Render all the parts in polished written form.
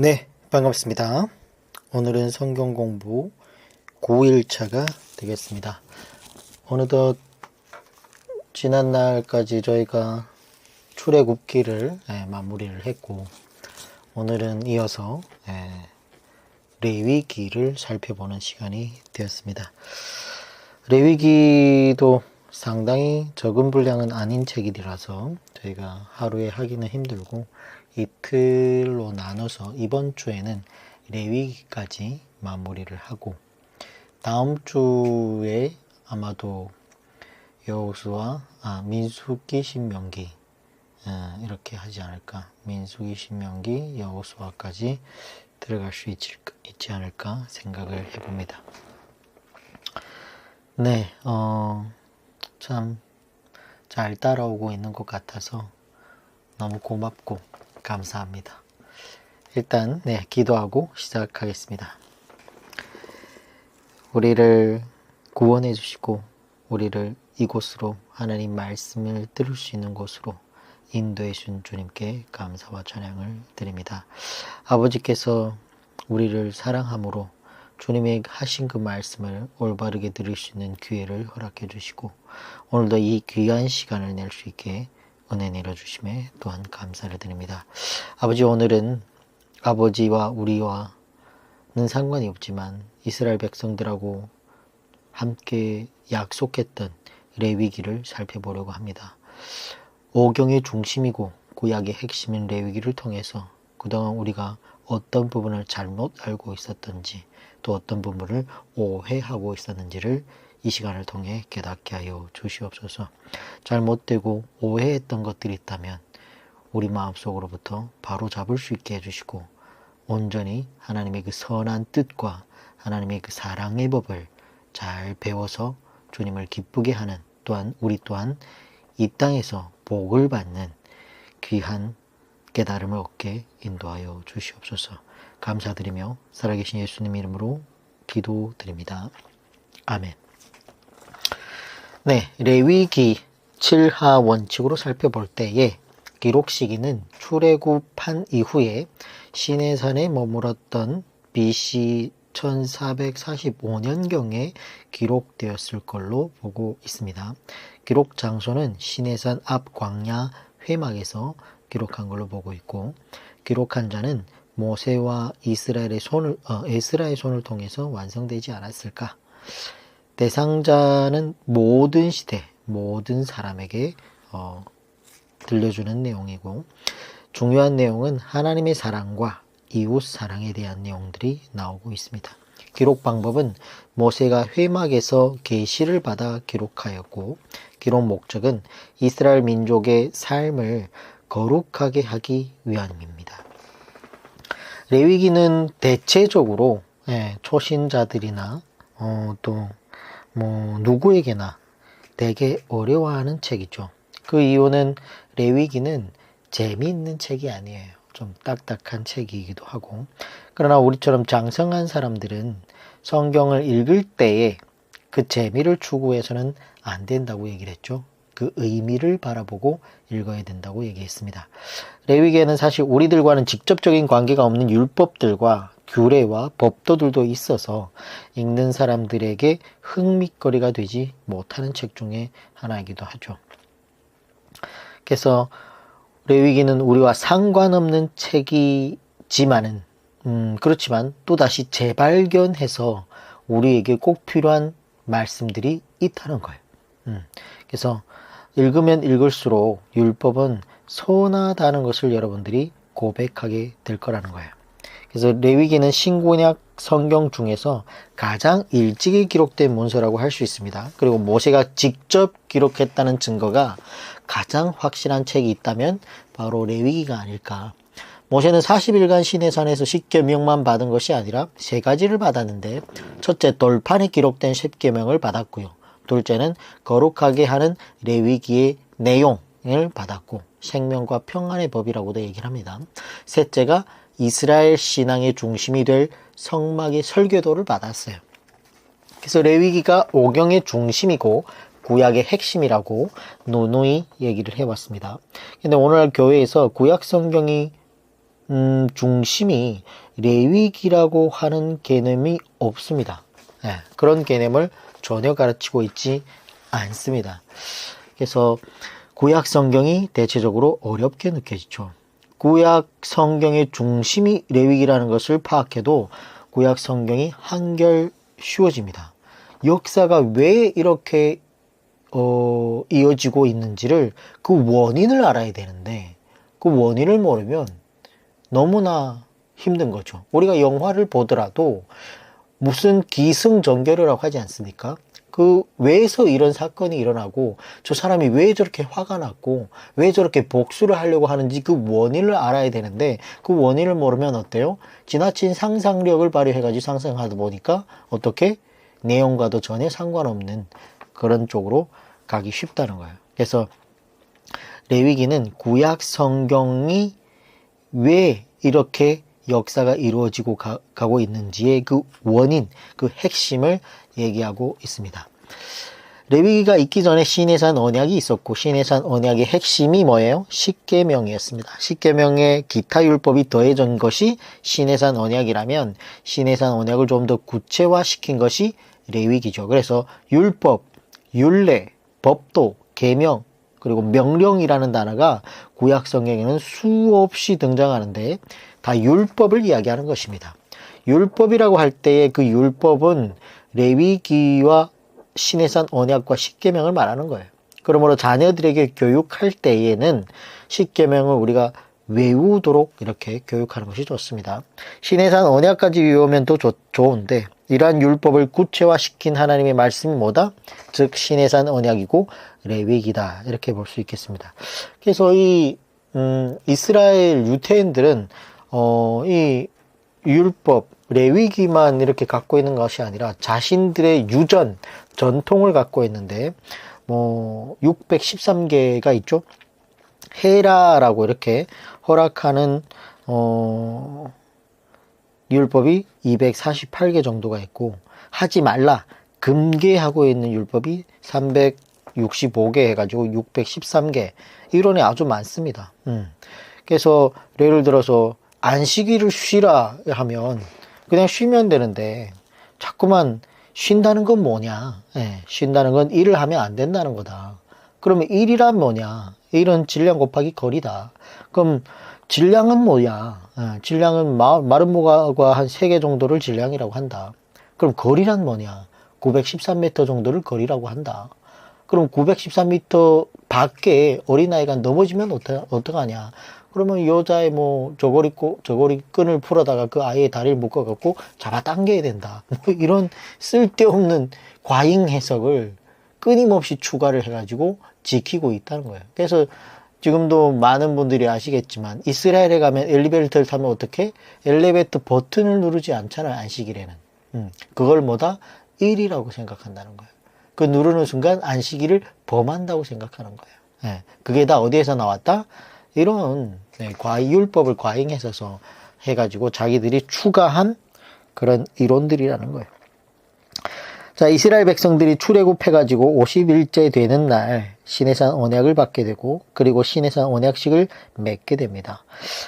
네, 반갑습니다. 오늘은 성경 공부 9일차가 되겠습니다. 어느덧 지난날까지 저희가 출애굽기를 마무리를 했고, 오늘은 이어서 레위기를 살펴보는 시간이 되었습니다. 레위기도 상당히 적은 분량은 아닌 책이라서 저희가 하루에 하기는 힘들고 이틀로 나눠서 이번 주에는 레위기까지 마무리를 하고 다음 주에 아마도 여호수아, 민수기, 신명기 이렇게 하지 않을까. 민수기, 신명기, 여호수아까지 들어갈 수 있지 않을까 생각을 해봅니다. 네, 참 잘 따라오고 있는 것 같아서 너무 고맙고 감사합니다. 일단 기도하고 시작하겠습니다. 우리를 구원해 주시고 우리를 이곳으로 하나님 말씀을 들을 수 있는 곳으로 인도해 주신 주님께 감사와 찬양을 드립니다. 아버지께서 우리를 사랑함으로 주님의 하신 그 말씀을 올바르게 들을 수 있는 기회를 허락해 주시고 오늘도 이 귀한 시간을 낼 수 있게 은혜 내려주심에 또한 감사를 드립니다. 아버지, 오늘은 아버지와 우리와는 상관이 없지만 이스라엘 백성들하고 함께 약속했던 레위기를 살펴보려고 합니다. 오경의 중심이고 구약의 핵심인 레위기를 통해서 그동안 우리가 어떤 부분을 잘못 알고 있었던지 또 어떤 부분을 오해하고 있었는지를 이 시간을 통해 깨닫게 하여 주시옵소서. 잘못되고 오해했던 것들이 있다면 우리 마음속으로부터 바로 잡을 수 있게 해주시고 온전히 하나님의 그 선한 뜻과 하나님의 그 사랑의 법을 잘 배워서 주님을 기쁘게 하는, 또한 우리 또한 이 땅에서 복을 받는 귀한 깨달음을 얻게 인도하여 주시옵소서. 감사드리며 살아계신 예수님 이름으로 기도드립니다. 아멘. 네, 레위기 7하 원칙으로 살펴볼 때에 기록 시기는 출애굽한 이후에 시내산에 머물었던 BC 1445년경에 기록되었을 걸로 보고 있습니다. 기록 장소는 시내산 앞 광야 회막에서 기록한 걸로 보고 있고, 기록한 자는 모세와 에스라의 손을 통해서 완성되지 않았을까? 대상자는 모든 시대, 모든 사람에게 들려주는 내용이고, 중요한 내용은 하나님의 사랑과 이웃 사랑에 대한 내용들이 나오고 있습니다. 기록 방법은 모세가 회막에서 계시를 받아 기록하였고, 기록 목적은 이스라엘 민족의 삶을 거룩하게 하기 위함입니다. 레위기는 대체적으로 초신자들이나 또 누구에게나 되게 어려워하는 책이죠. 그 이유는 레위기는 재미있는 책이 아니에요. 좀 딱딱한 책이기도 하고, 그러나 우리처럼 장성한 사람들은 성경을 읽을 때에 그 재미를 추구해서는 안 된다고 얘기를 했죠. 그 의미를 바라보고 읽어야 된다고 얘기했습니다. 레위기에는 사실 우리들과는 직접적인 관계가 없는 율법들과 규례와 법도들도 있어서 읽는 사람들에게 흥미거리가 되지 못하는 책 중에 하나이기도 하죠. 그래서 레위기는 우리와 상관없는 책이지만은 그렇지만 또다시 재발견해서 우리에게 꼭 필요한 말씀들이 있다는 거예요. 그래서 읽으면 읽을수록 율법은 선하다는 것을 여러분들이 고백하게 될 거라는 거예요. 그래서 레위기는 신구약 성경 중에서 가장 일찍이 기록된 문서라고 할 수 있습니다. 그리고 모세가 직접 기록했다는 증거가 가장 확실한 책이 있다면 바로 레위기가 아닐까. 모세는 40일간 시내산에서 10계명만 받은 것이 아니라 3가지를 받았는데, 첫째, 돌판에 기록된 10계명을 받았고요. 둘째는 거룩하게 하는 레위기의 내용을 받았고, 생명과 평안의 법이라고도 얘기를 합니다. 셋째가 이스라엘 신앙의 중심이 될 성막의 설교도를 받았어요. 그래서 레위기가 오경의 중심이고 구약의 핵심이라고 누누이 얘기를 해왔습니다. 근데 오늘날 교회에서 구약 성경이 중심이 레위기라고 하는 개념이 없습니다. 예, 그런 개념을 전혀 가르치고 있지 않습니다. 그래서 구약 성경이 대체적으로 어렵게 느껴지죠. 구약 성경의 중심이 레위기라는 것을 파악해도 구약 성경이 한결 쉬워집니다. 역사가 왜 이렇게 이어지고 있는지를 그 원인을 알아야 되는데 그 원인을 모르면 너무나 힘든 거죠. 우리가 영화를 보더라도 무슨 기승전결이라고 하지 않습니까? 그 왜서 이런 사건이 일어나고 저 사람이 왜 저렇게 화가 났고 왜 저렇게 복수를 하려고 하는지 그 원인을 알아야 되는데 그 원인을 모르면 어때요? 지나친 상상력을 발휘해가지고 상상하다 보니까 어떻게 내용과도 전혀 상관없는 그런 쪽으로 가기 쉽다는 거예요. 그래서 레위기는 구약 성경이 왜 이렇게 역사가 이루어지고 가고 있는지의 그 원인, 그 핵심을 얘기하고 있습니다. 레위기가 있기 전에 시내산 언약이 있었고 시내산 언약의 핵심이 뭐예요? 십계명이었습니다. 십계명에 기타 율법이 더해진 것이 시내산 언약이라면 시내산 언약을 좀 더 구체화시킨 것이 레위기죠. 그래서 율법, 율례, 법도, 계명, 그리고 명령이라는 단어가 구약 성경에는 수없이 등장하는데 다 율법을 이야기하는 것입니다. 율법이라고 할 때의 그 율법은 레위기와 시내산 언약과 십계명을 말하는 거예요. 그러므로 자녀들에게 교육할 때에는 십계명을 우리가 외우도록 이렇게 교육하는 것이 좋습니다. 시내산 언약까지 외우면 더 좋은데 이러한 율법을 구체화시킨 하나님의 말씀이 뭐다? 즉 시내산 언약이고 레위기다 이렇게 볼 수 있겠습니다. 그래서 이 이스라엘 유대인들은 이 율법 레위기만 이렇게 갖고 있는 것이 아니라 자신들의 유전 전통을 갖고 있는데 613개가 있죠. 헤라라고 이렇게 허락하는 율법이 248개 정도가 있고 하지 말라 금계하고 있는 율법이 365개 해가지고 613개 이론이 아주 많습니다. 그래서 예를 들어서 안식일을 쉬라 하면 그냥 쉬면 되는데 자꾸만 쉰다는 건 뭐냐? 쉰다는 건 일을 하면 안 된다는 거다. 그러면 일이란 뭐냐? 일은 질량 곱하기 거리다. 그럼 질량은 뭐냐? 질량은 마른 모가과 한 3개 정도를 질량이라고 한다. 그럼 거리란 뭐냐? 913m 정도를 거리라고 한다. 그럼 913m 밖에 어린아이가 넘어지면 어떡하냐? 그러면 여자의 저고리 끈을 풀어다가 그 아이의 다리를 묶어갖고 잡아당겨야 된다. 이런 쓸데없는 과잉 해석을 끊임없이 추가를 해가지고 지키고 있다는 거예요. 그래서 지금도 많은 분들이 아시겠지만 이스라엘에 가면 엘리베이터를 타면 어떻게? 엘리베이터 버튼을 누르지 않잖아요. 안식일에는. 그걸 뭐다? 일이라고 생각한다는 거예요. 그 누르는 순간 안식일을 범한다고 생각하는 거예요. 그게 다 어디에서 나왔다? 이런 율법을 과잉해서 해가지고 자기들이 추가한 그런 이론들이라는 거예요. 자, 이스라엘 백성들이 출애굽해가지고 50일째 되는 날 시내산 언약을 받게 되고 그리고 시내산 언약식을 맺게 됩니다.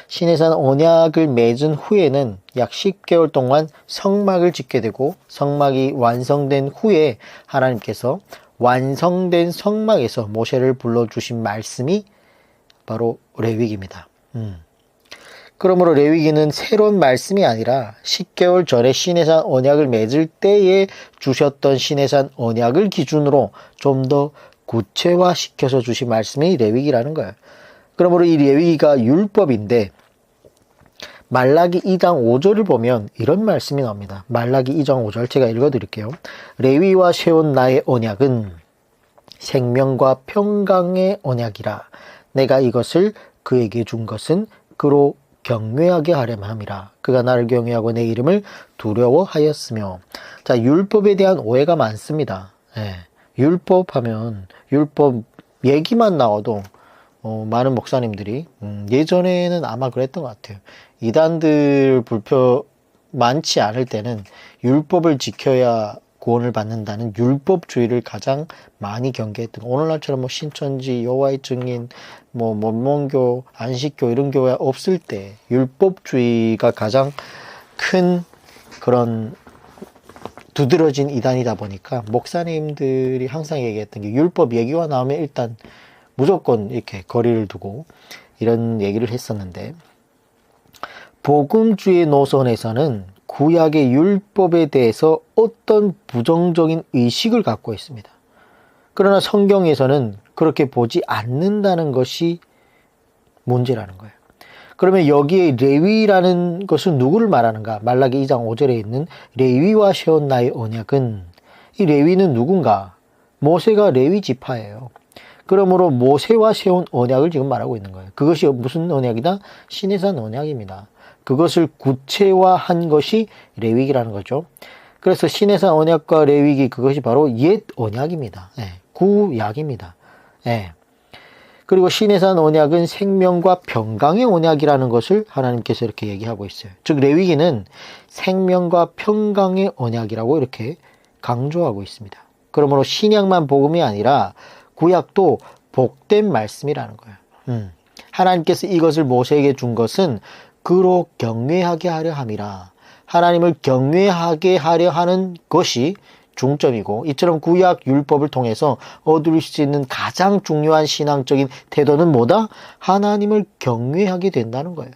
시내산 언약을 맺은 후에는 약 10개월 동안 성막을 짓게 되고 성막이 완성된 후에 하나님께서 완성된 성막에서 모세를 불러주신 말씀이 바로 레위기입니다. 그러므로 레위기는 새로운 말씀이 아니라 10개월 전에 시내산 언약을 맺을 때에 주셨던 시내산 언약을 기준으로 좀 더 구체화시켜서 주신 말씀이 레위기라는 거예요. 그러므로 이 레위기가 율법인데 말라기 2장 5절을 보면 이런 말씀이 나옵니다. 말라기 2장 5절 제가 읽어드릴게요. 레위와 세운 나의 언약은 생명과 평강의 언약이라. 내가 이것을 그에게 준 것은 그로 경외하게 하려면 함이라. 그가 나를 경외하고 내 이름을 두려워하였으며. 자, 율법에 대한 오해가 많습니다. 율법 하면 율법 얘기만 나와도 많은 목사님들이 예전에는 아마 그랬던 것 같아요. 이단들 불교 많지 않을 때는 율법을 지켜야 구원을 받는다는 율법주의를 가장 많이 경계했던, 오늘날처럼 뭐 신천지, 여호와의 증인, 뭐 mormon교, 안식교 이런 교회 없을 때 율법주의가 가장 큰 그런 두드러진 이단이다 보니까 목사님들이 항상 얘기했던 게, 율법 얘기가 나오면 일단 무조건 이렇게 거리를 두고 이런 얘기를 했었는데, 복음주의 노선에서는 구약의 율법에 대해서 어떤 부정적인 의식을 갖고 있습니다. 그러나 성경에서는 그렇게 보지 않는다는 것이 문제라는 거예요. 그러면 여기에 레위라는 것은 누구를 말하는가? 말라기 2장 5절에 있는 레위와 세운 나의 언약은, 이 레위는 누군가? 모세가 레위 지파예요. 그러므로 모세와 세운 언약을 지금 말하고 있는 거예요. 그것이 무슨 언약이다? 시내산 언약입니다. 그것을 구체화한 것이 레위기라는 거죠. 그래서 시내산 언약과 레위기, 그것이 바로 옛 언약입니다. 구약입니다. 그리고 시내산 언약은 생명과 평강의 언약이라는 것을 하나님께서 이렇게 얘기하고 있어요. 즉 레위기는 생명과 평강의 언약이라고 이렇게 강조하고 있습니다. 그러므로 신약만 복음이 아니라 구약도 복된 말씀이라는 거예요. 하나님께서 이것을 모세에게 준 것은 그로 경외하게 하려 함이라. 하나님을 경외하게 하려 하는 것이 중점이고, 이처럼 구약 율법을 통해서 얻을 수 있는 가장 중요한 신앙적인 태도는 뭐다? 하나님을 경외하게 된다는 거예요.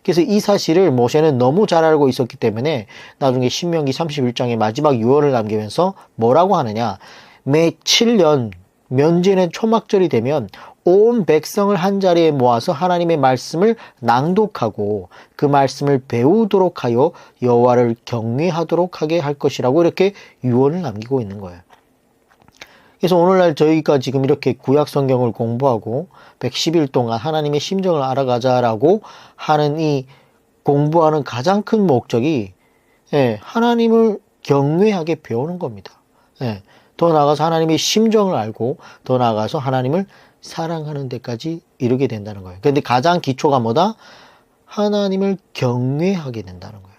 그래서 이 사실을 모세는 너무 잘 알고 있었기 때문에 나중에 신명기 31장의 마지막 유언을 남기면서 뭐라고 하느냐, 매 7년 면제는 초막절이 되면 온 백성을 한자리에 모아서 하나님의 말씀을 낭독하고 그 말씀을 배우도록 하여 여호와를 경외하도록 하게 할 것이라고 이렇게 유언을 남기고 있는 거예요. 그래서 오늘날 저희가 지금 이렇게 구약 성경을 공부하고 110일 동안 하나님의 심정을 알아가자라고 하는 이 공부하는 가장 큰 목적이 하나님을 경외하게 배우는 겁니다. 더 나아가서 하나님의 심정을 알고 더 나아가서 하나님을 사랑하는 데까지 이르게 된다는 거예요. 그런데 가장 기초가 뭐다? 하나님을 경외하게 된다는 거예요.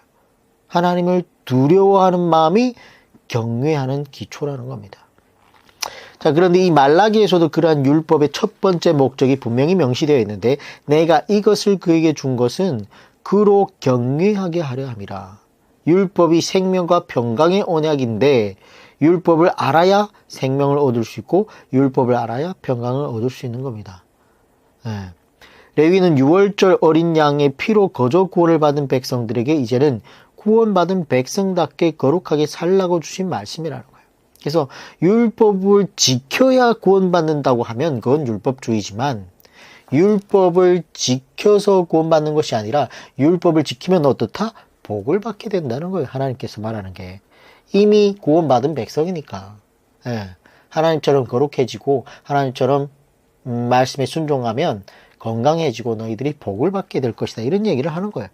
하나님을 두려워하는 마음이 경외하는 기초라는 겁니다. 자, 그런데 이 말라기에서도 그러한 율법의 첫 번째 목적이 분명히 명시되어 있는데, 내가 이것을 그에게 준 것은 그로 경외하게 하려 함이라. 율법이 생명과 평강의 언약인데 율법을 알아야 생명을 얻을 수 있고 율법을 알아야 평강을 얻을 수 있는 겁니다. 레위는 유월절 어린 양의 피로 거저 구원을 받은 백성들에게 이제는 구원받은 백성답게 거룩하게 살라고 주신 말씀이라는 거예요. 그래서 율법을 지켜야 구원받는다고 하면 그건 율법주의지만, 율법을 지켜서 구원받는 것이 아니라 율법을 지키면 어떻다? 복을 받게 된다는 거예요. 하나님께서 말하는 게. 이미 구원받은 백성이니까 하나님처럼 거룩해지고 하나님처럼 말씀에 순종하면 건강해지고 너희들이 복을 받게 될 것이다, 이런 얘기를 하는 거예요.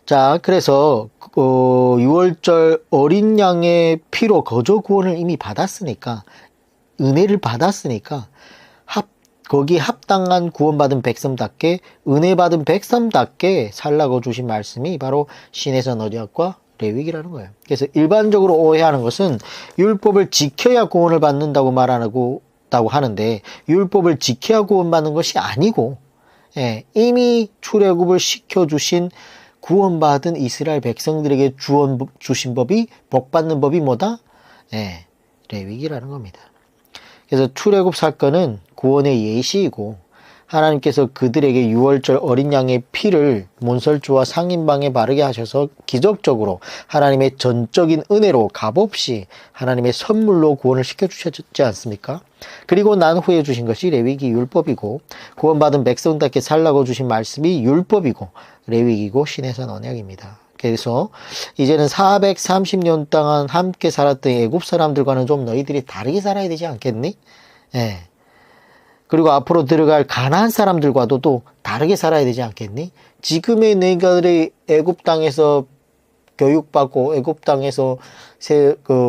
자, 그래서 6월절 어린 양의 피로 거저 구원을 이미 받았으니까, 은혜를 받았으니까 거기에 합당한 구원받은 백성답게, 은혜 받은 백성답게 살라고 주신 말씀이 바로 시내산 언약과 레위기라는 거예요. 그래서 일반적으로 오해하는 것은 율법을 지켜야 구원을 받는다고 말하고 하는데, 율법을 지켜야 구원받는 것이 아니고 이미 출애굽을 시켜주신 구원받은 이스라엘 백성들에게 주신 법이, 복받는 법이 뭐다? 레위기라는 겁니다. 그래서 출애굽 사건은 구원의 예시이고, 하나님께서 그들에게 유월절 어린 양의 피를 문설주와 상인방에 바르게 하셔서 기적적으로 하나님의 전적인 은혜로 값없이 하나님의 선물로 구원을 시켜주셨지 않습니까? 그리고 난 후에 주신 것이 레위기 율법이고, 구원받은 백성답게 살라고 주신 말씀이 율법이고 레위기고 시내산 언약입니다. 그래서 이제는 430년 동안 함께 살았던 애굽 사람들과는 좀 너희들이 다르게 살아야 되지 않겠니? 그리고 앞으로 들어갈 가나안 사람들과도 또 다르게 살아야 되지 않겠니? 지금의 너희들이 애굽 땅에서 교육받고 애굽 땅에서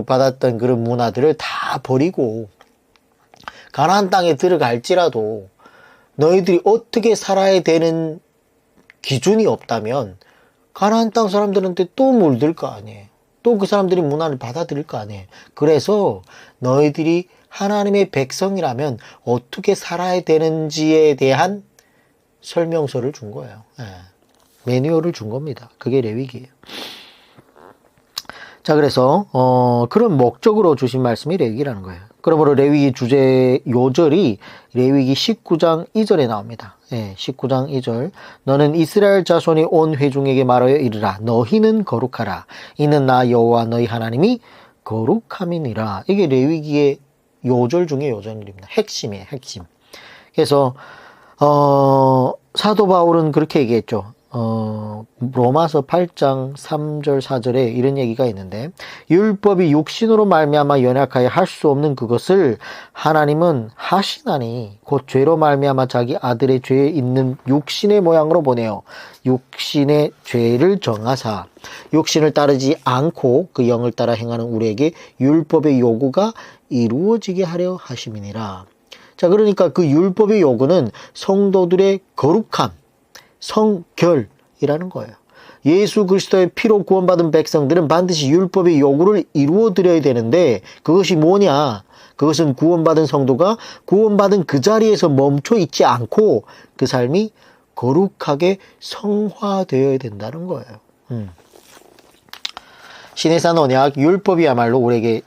받았던 그런 문화들을 다 버리고 가나안 땅에 들어갈지라도 너희들이 어떻게 살아야 되는 기준이 없다면 가나안 땅 사람들한테 또 물들 거 아니에요. 또 그 사람들이 문화를 받아들일 거 아니에요. 그래서 너희들이 하나님의 백성이라면 어떻게 살아야 되는지에 대한 설명서를 준 거예요. 매뉴얼을 준 겁니다. 그게 레위기예요. 자, 그래서 그런 목적으로 주신 말씀이 레위기라는 거예요. 그러므로 레위기 주제 요절이 레위기 19장 2절에 나옵니다. 19장 2절. 너는 이스라엘 자손이 온 회중에게 말하여 이르라. 너희는 거룩하라. 이는 나 여호와 너희 하나님이 거룩함이니라. 이게 레위기의 요절 중에 요절입니다. 핵심이에요. 핵심. 그래서 사도 바울은 그렇게 얘기했죠. 로마서 8장 3절 4절에 이런 얘기가 있는데 율법이 육신으로 말미암아 연약하여 할 수 없는 그것을 하나님은 하시나니 곧 죄로 말미암아 자기 아들의 죄에 있는 육신의 모양으로 보내어 육신의 죄를 정하사 육신을 따르지 않고 그 영을 따라 행하는 우리에게 율법의 요구가 이루어지게 하려 하심이니라. 자, 그러니까 그 율법의 요구는 성도들의 거룩함, 성결이라는 거예요. 예수 그리스도의 피로 구원받은 백성들은 반드시 율법의 요구를 이루어 드려야 되는데 그것이 뭐냐? 그것은 구원받은 성도가 구원받은 그 자리에서 멈춰 있지 않고 그 삶이 거룩하게 성화되어야 된다는 거예요. 신해산 언약 율법이야말로 우리에게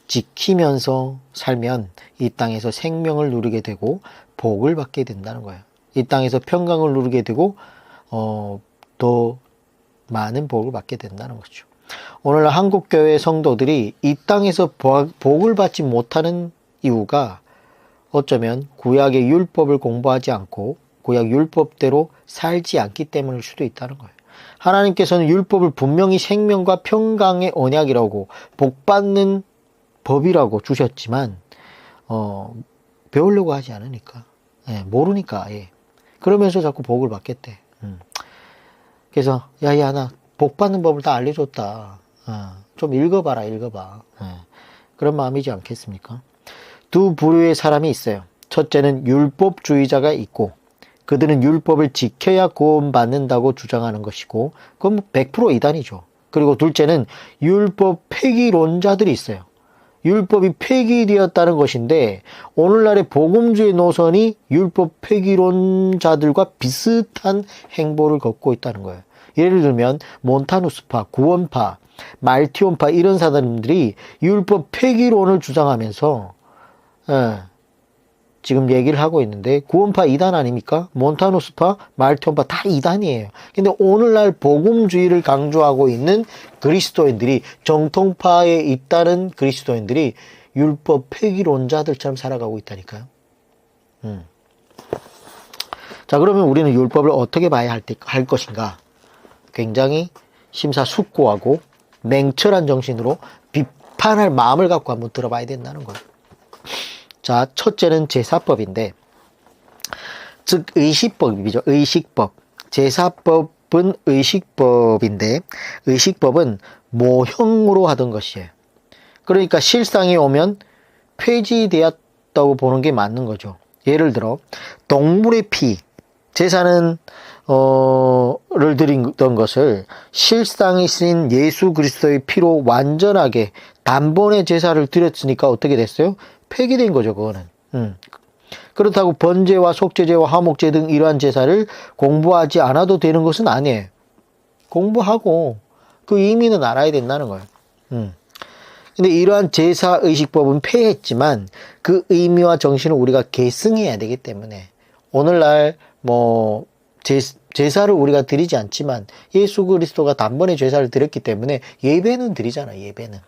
지키면서 살면 이 땅에서 생명을 누리게 되고 복을 받게 된다는 거예요. 이 땅에서 평강을 누리게 되고 더 많은 복을 받게 된다는 거죠. 오늘날 한국교회 성도들이 이 땅에서 복을 받지 못하는 이유가 어쩌면 구약의 율법을 공부하지 않고 구약 율법대로 살지 않기 때문일 수도 있다는 거예요. 하나님께서는 율법을 분명히 생명과 평강의 언약이라고 복받는 법이라고 주셨지만 배우려고 하지 않으니까 모르니까 그러면서 자꾸 복을 받겠대. 그래서 야야 나 복 받는 법을 다 알려줬다. 좀 읽어봐라. 그런 마음이지 않겠습니까? 두 부류의 사람이 있어요. 첫째는 율법주의자가 있고 그들은 율법을 지켜야 구원받는다고 주장하는 것이고 그건 100% 이단이죠. 그리고 둘째는 율법 폐기론자들이 있어요. 율법이 폐기되었다는 것인데 오늘날의 복음주의 노선이 율법 폐기론자들과 비슷한 행보를 걷고 있다는 거예요. 예를 들면 몬타누스파, 구원파, 말티온파 이런 사람들이 율법 폐기론을 주장하면서 지금 얘기를 하고 있는데 구원파 이단 아닙니까? 몬타누스파, 말티온파 다 이단이에요. 근데 오늘날 복음주의를 강조하고 있는 그리스도인들이 정통파에 있다는 그리스도인들이 율법 폐기론자들처럼 살아가고 있다니까요. 자, 그러면 우리는 율법을 어떻게 봐야 할 것인가? 굉장히 심사숙고하고 냉철한 정신으로 비판할 마음을 갖고 한번 들어봐야 된다는 거예요. 자, 첫째는 제사법인데, 즉 의식법이죠. 의식법. 제사법은 의식법인데 의식법은 모형으로 하던 것이에요. 그러니까 실상에 오면 폐지되었다고 보는 게 맞는 거죠. 예를 들어 동물의 피, 제사는 를 드리던 것을 실상이 쓰인 예수 그리스도의 피로 완전하게 단번에 제사를 드렸으니까 어떻게 됐어요? 폐기된 거죠, 그거는. 그렇다고 번제와 속죄제와 화목제 등 이러한 제사를 공부하지 않아도 되는 것은 아니에요. 공부하고 그 의미는 알아야 된다는 거예요. 근데 이러한 제사 의식법은 폐했지만 그 의미와 정신을 우리가 계승해야 되기 때문에 오늘날 제사를 우리가 드리지 않지만 예수 그리스도가 단번에 제사를 드렸기 때문에 예배는 드리잖아, 예배는.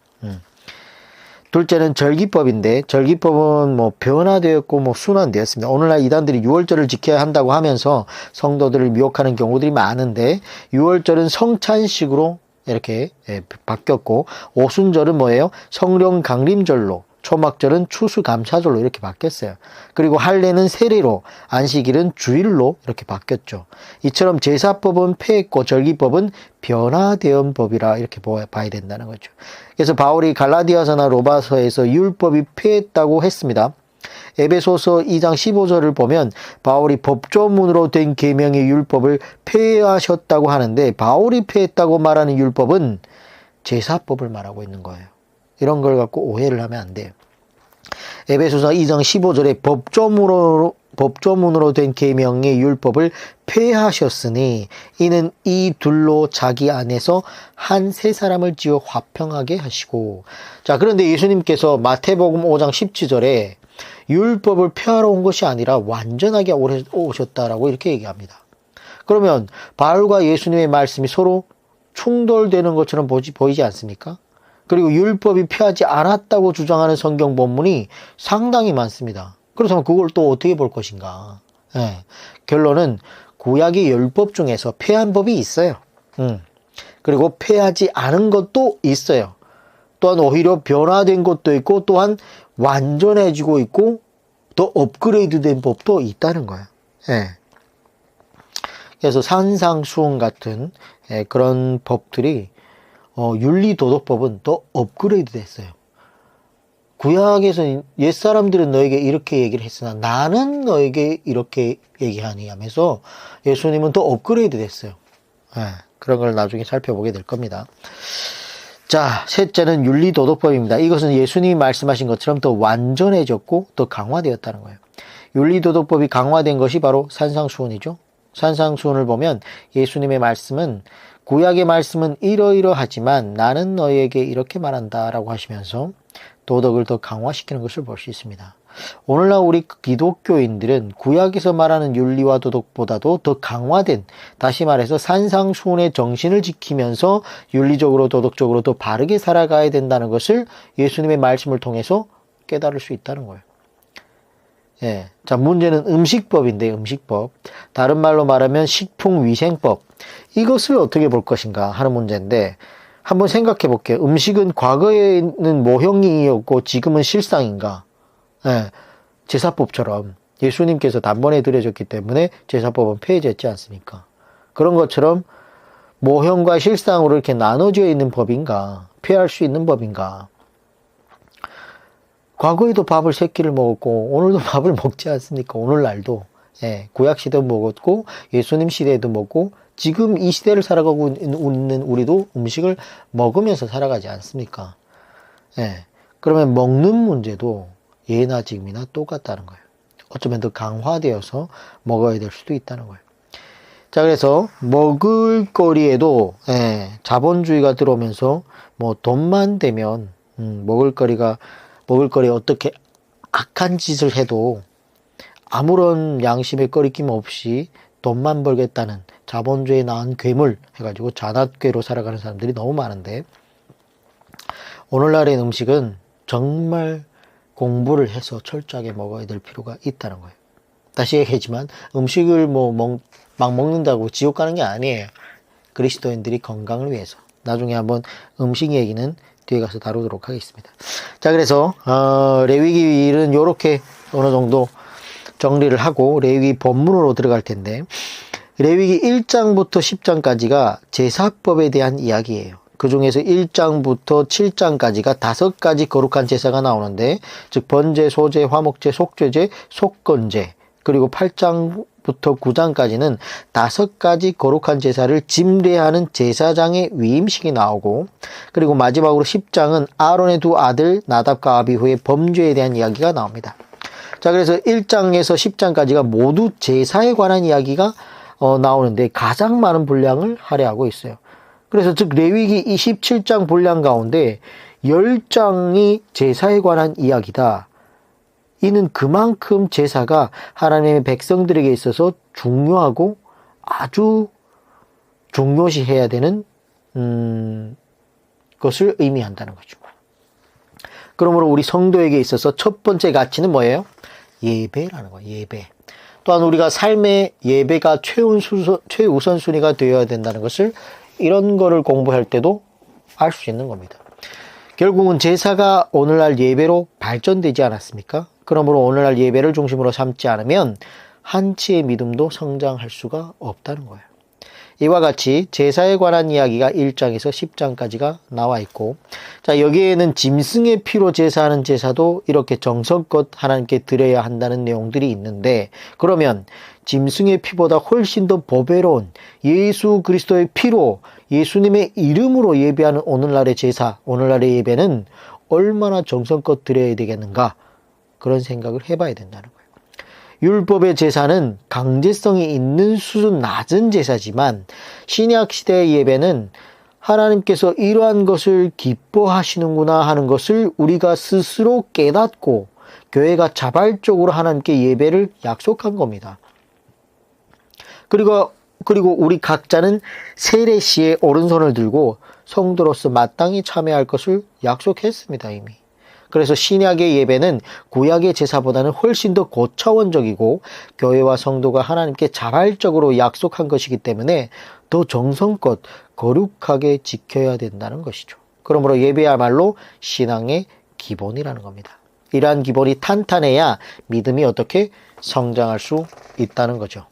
둘째는 절기법인데 절기법은 변화되었고 순환되었습니다. 오늘날 이단들이 유월절을 지켜야 한다고 하면서 성도들을 미혹하는 경우들이 많은데 유월절은 성찬식으로 이렇게 바뀌었고 오순절은 뭐예요? 성령 강림절로, 초막절은 추수감사절로 이렇게 바뀌었어요. 그리고 할례는 세례로, 안식일은 주일로 이렇게 바뀌었죠. 이처럼 제사법은 폐했고 절기법은 변화된 법이라 이렇게 봐야 된다는 거죠. 그래서 바울이 갈라디아서나 로마서에서 율법이 폐했다고 했습니다. 에베소서 2장 15절을 보면 바울이 법조문으로 된 계명의 율법을 폐하셨다고 하는데 바울이 폐했다고 말하는 율법은 제사법을 말하고 있는 거예요. 이런 걸 갖고 오해를 하면 안 돼요. 에베소서 2장 15절에 법조문으로 된 계명의 율법을 폐하셨으니 이는 이 둘로 자기 안에서 한 세 사람을 지어 화평하게 하시고. 자, 그런데 예수님께서 마태복음 5장 17절에 율법을 폐하러 온 것이 아니라 완전하게 오셨다라고 이렇게 얘기합니다. 그러면 바울과 예수님의 말씀이 서로 충돌되는 것처럼 보이지 않습니까? 그리고 율법이 폐하지 않았다고 주장하는 성경 본문이 상당히 많습니다. 그렇다면 그걸 또 어떻게 볼 것인가? 결론은 구약의 율법 중에서 폐한 법이 있어요. 그리고 폐하지 않은 것도 있어요. 또한 오히려 변화된 것도 있고, 또한 완전해지고 있고, 더 업그레이드된 법도 있다는 거예요. 그래서 산상수훈 같은 그런 법들이 윤리도덕법은 더 업그레이드 됐어요. 구약에서 옛사람들은 너에게 이렇게 얘기를 했으나 나는 너에게 이렇게 얘기하니 하면서 예수님은 더 업그레이드 됐어요. 그런 걸 나중에 살펴보게 될 겁니다. 자, 셋째는 윤리도덕법입니다. 이것은 예수님이 말씀하신 것처럼 더 완전해졌고 더 강화되었다는 거예요. 윤리도덕법이 강화된 것이 바로 산상수훈이죠. 산상수훈을 보면 예수님의 말씀은, 구약의 말씀은 이러이러하지만 나는 너희에게 이렇게 말한다 라고 하시면서 도덕을 더 강화시키는 것을 볼 수 있습니다. 오늘날 우리 기독교인들은 구약에서 말하는 윤리와 도덕보다도 더 강화된, 다시 말해서 산상수훈의 정신을 지키면서 윤리적으로 도덕적으로 더 바르게 살아가야 된다는 것을 예수님의 말씀을 통해서 깨달을 수 있다는 거예요. 자, 문제는 음식법인데, 음식법. 다른 말로 말하면 식품위생법. 이것을 어떻게 볼 것인가 하는 문제인데, 한번 생각해 볼게요. 음식은 과거에는 모형이었고 지금은 실상인가? 제사법처럼 예수님께서 단번에 드려졌기 때문에 제사법은 폐해졌지 않습니까? 그런 것처럼 모형과 실상으로 이렇게 나눠져 있는 법인가? 폐할 수 있는 법인가? 과거에도 밥을 3끼를 먹었고 오늘도 밥을 먹지 않습니까? 오늘날도. 구약 시대도 먹었고 예수님 시대에도 먹고 지금 이 시대를 살아가고 있는 우리도 음식을 먹으면서 살아가지 않습니까? 그러면 먹는 문제도 예나 지금이나 똑같다는 거예요. 어쩌면 더 강화되어서 먹어야 될 수도 있다는 거예요. 자, 그래서 먹을거리에도 자본주의가 들어오면서 뭐 돈만 되면 먹을거리에 어떻게 악한 짓을 해도 아무런 양심의 꺼리낌 없이 돈만 벌겠다는 자본주의에 낳은 괴물 해가지고 잔악괴로 살아가는 사람들이 너무 많은데, 오늘날의 음식은 정말 공부를 해서 철저하게 먹어야 될 필요가 있다는 거예요. 다시 얘기하지만 음식을 막 먹는다고 지옥 가는 게 아니에요. 그리스도인들이 건강을 위해서. 나중에 한번 음식 얘기는 뒤에 가서 다루도록 하겠습니다. 자, 그래서 레위기는 이렇게 어느 정도 정리를 하고 레위기 본문으로 들어갈 텐데, 레위기 1장부터 10장까지가 제사법에 대한 이야기예요. 그 중에서 1장부터 7장까지가 5가지 거룩한 제사가 나오는데, 즉 번제, 소제, 화목제, 속죄제, 속건제, 그리고 8장부터 9장까지는 5가지 거룩한 제사를 집례하는 제사장의 위임식이 나오고, 그리고 마지막으로 10장은 아론의 두 아들 나답과 아비후의 범죄에 대한 이야기가 나옵니다. 자, 그래서 1장에서 10장까지가 모두 제사에 관한 이야기가 나오는데 가장 많은 분량을 할애하고 있어요. 그래서 즉 레위기 27장 분량 가운데 10장이 제사에 관한 이야기다. 이는 그만큼 제사가 하나님의 백성들에게 있어서 중요하고 아주 중요시해야 되는 것을 의미한다는 거죠. 그러므로 우리 성도에게 있어서 첫 번째 가치는 뭐예요? 예배라는 거예요. 예배. 또한 우리가 삶의 예배가 최우선순위가 되어야 된다는 것을, 이런 거를 공부할 때도 알 수 있는 겁니다. 결국은 제사가 오늘날 예배로 발전되지 않았습니까? 그러므로 오늘날 예배를 중심으로 삼지 않으면 한치의 믿음도 성장할 수가 없다는 거예요. 이와 같이 제사에 관한 이야기가 1장에서 10장까지가 나와 있고, 자, 여기에는 짐승의 피로 제사하는 제사도 이렇게 정성껏 하나님께 드려야 한다는 내용들이 있는데, 그러면 짐승의 피보다 훨씬 더 보배로운 예수 그리스도의 피로 예수님의 이름으로 예배하는 오늘날의 제사, 오늘날의 예배는 얼마나 정성껏 드려야 되겠는가, 그런 생각을 해봐야 된다는 거예요. 율법의 제사는 강제성이 있는 수준 낮은 제사지만 신약 시대의 예배는 하나님께서 이러한 것을 기뻐하시는구나 하는 것을 우리가 스스로 깨닫고 교회가 자발적으로 하나님께 예배를 약속한 겁니다. 그리고 우리 각자는 세례 시에 오른손을 들고 성도로서 마땅히 참여할 것을 약속했습니다, 이미. 그래서 신약의 예배는 구약의 제사보다는 훨씬 더 고차원적이고 교회와 성도가 하나님께 자발적으로 약속한 것이기 때문에 더 정성껏 거룩하게 지켜야 된다는 것이죠. 그러므로 예배야말로 신앙의 기본이라는 겁니다. 이러한 기본이 탄탄해야 믿음이 어떻게 성장할 수 있다는 거죠.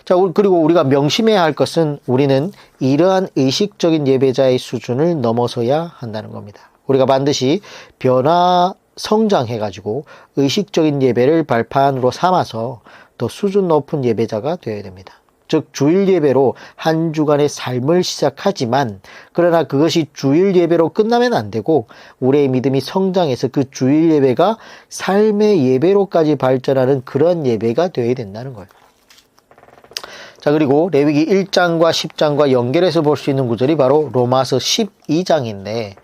자, 그리고 우리가 명심해야 할 것은 우리는 이러한 의식적인 예배자의 수준을 넘어서야 한다는 겁니다. 우리가 반드시 변화 성장해가지고 의식적인 예배를 발판으로 삼아서 더 수준 높은 예배자가 되어야 됩니다. 즉 주일 예배로 한 주간의 삶을 시작하지만 그러나 그것이 주일 예배로 끝나면 안 되고 우리의 믿음이 성장해서 그 주일 예배가 삶의 예배로까지 발전하는 그런 예배가 되어야 된다는 거예요. 자, 그리고 레위기 1장과 10장과 연결해서 볼 수 있는 구절이 바로 로마서 12장인데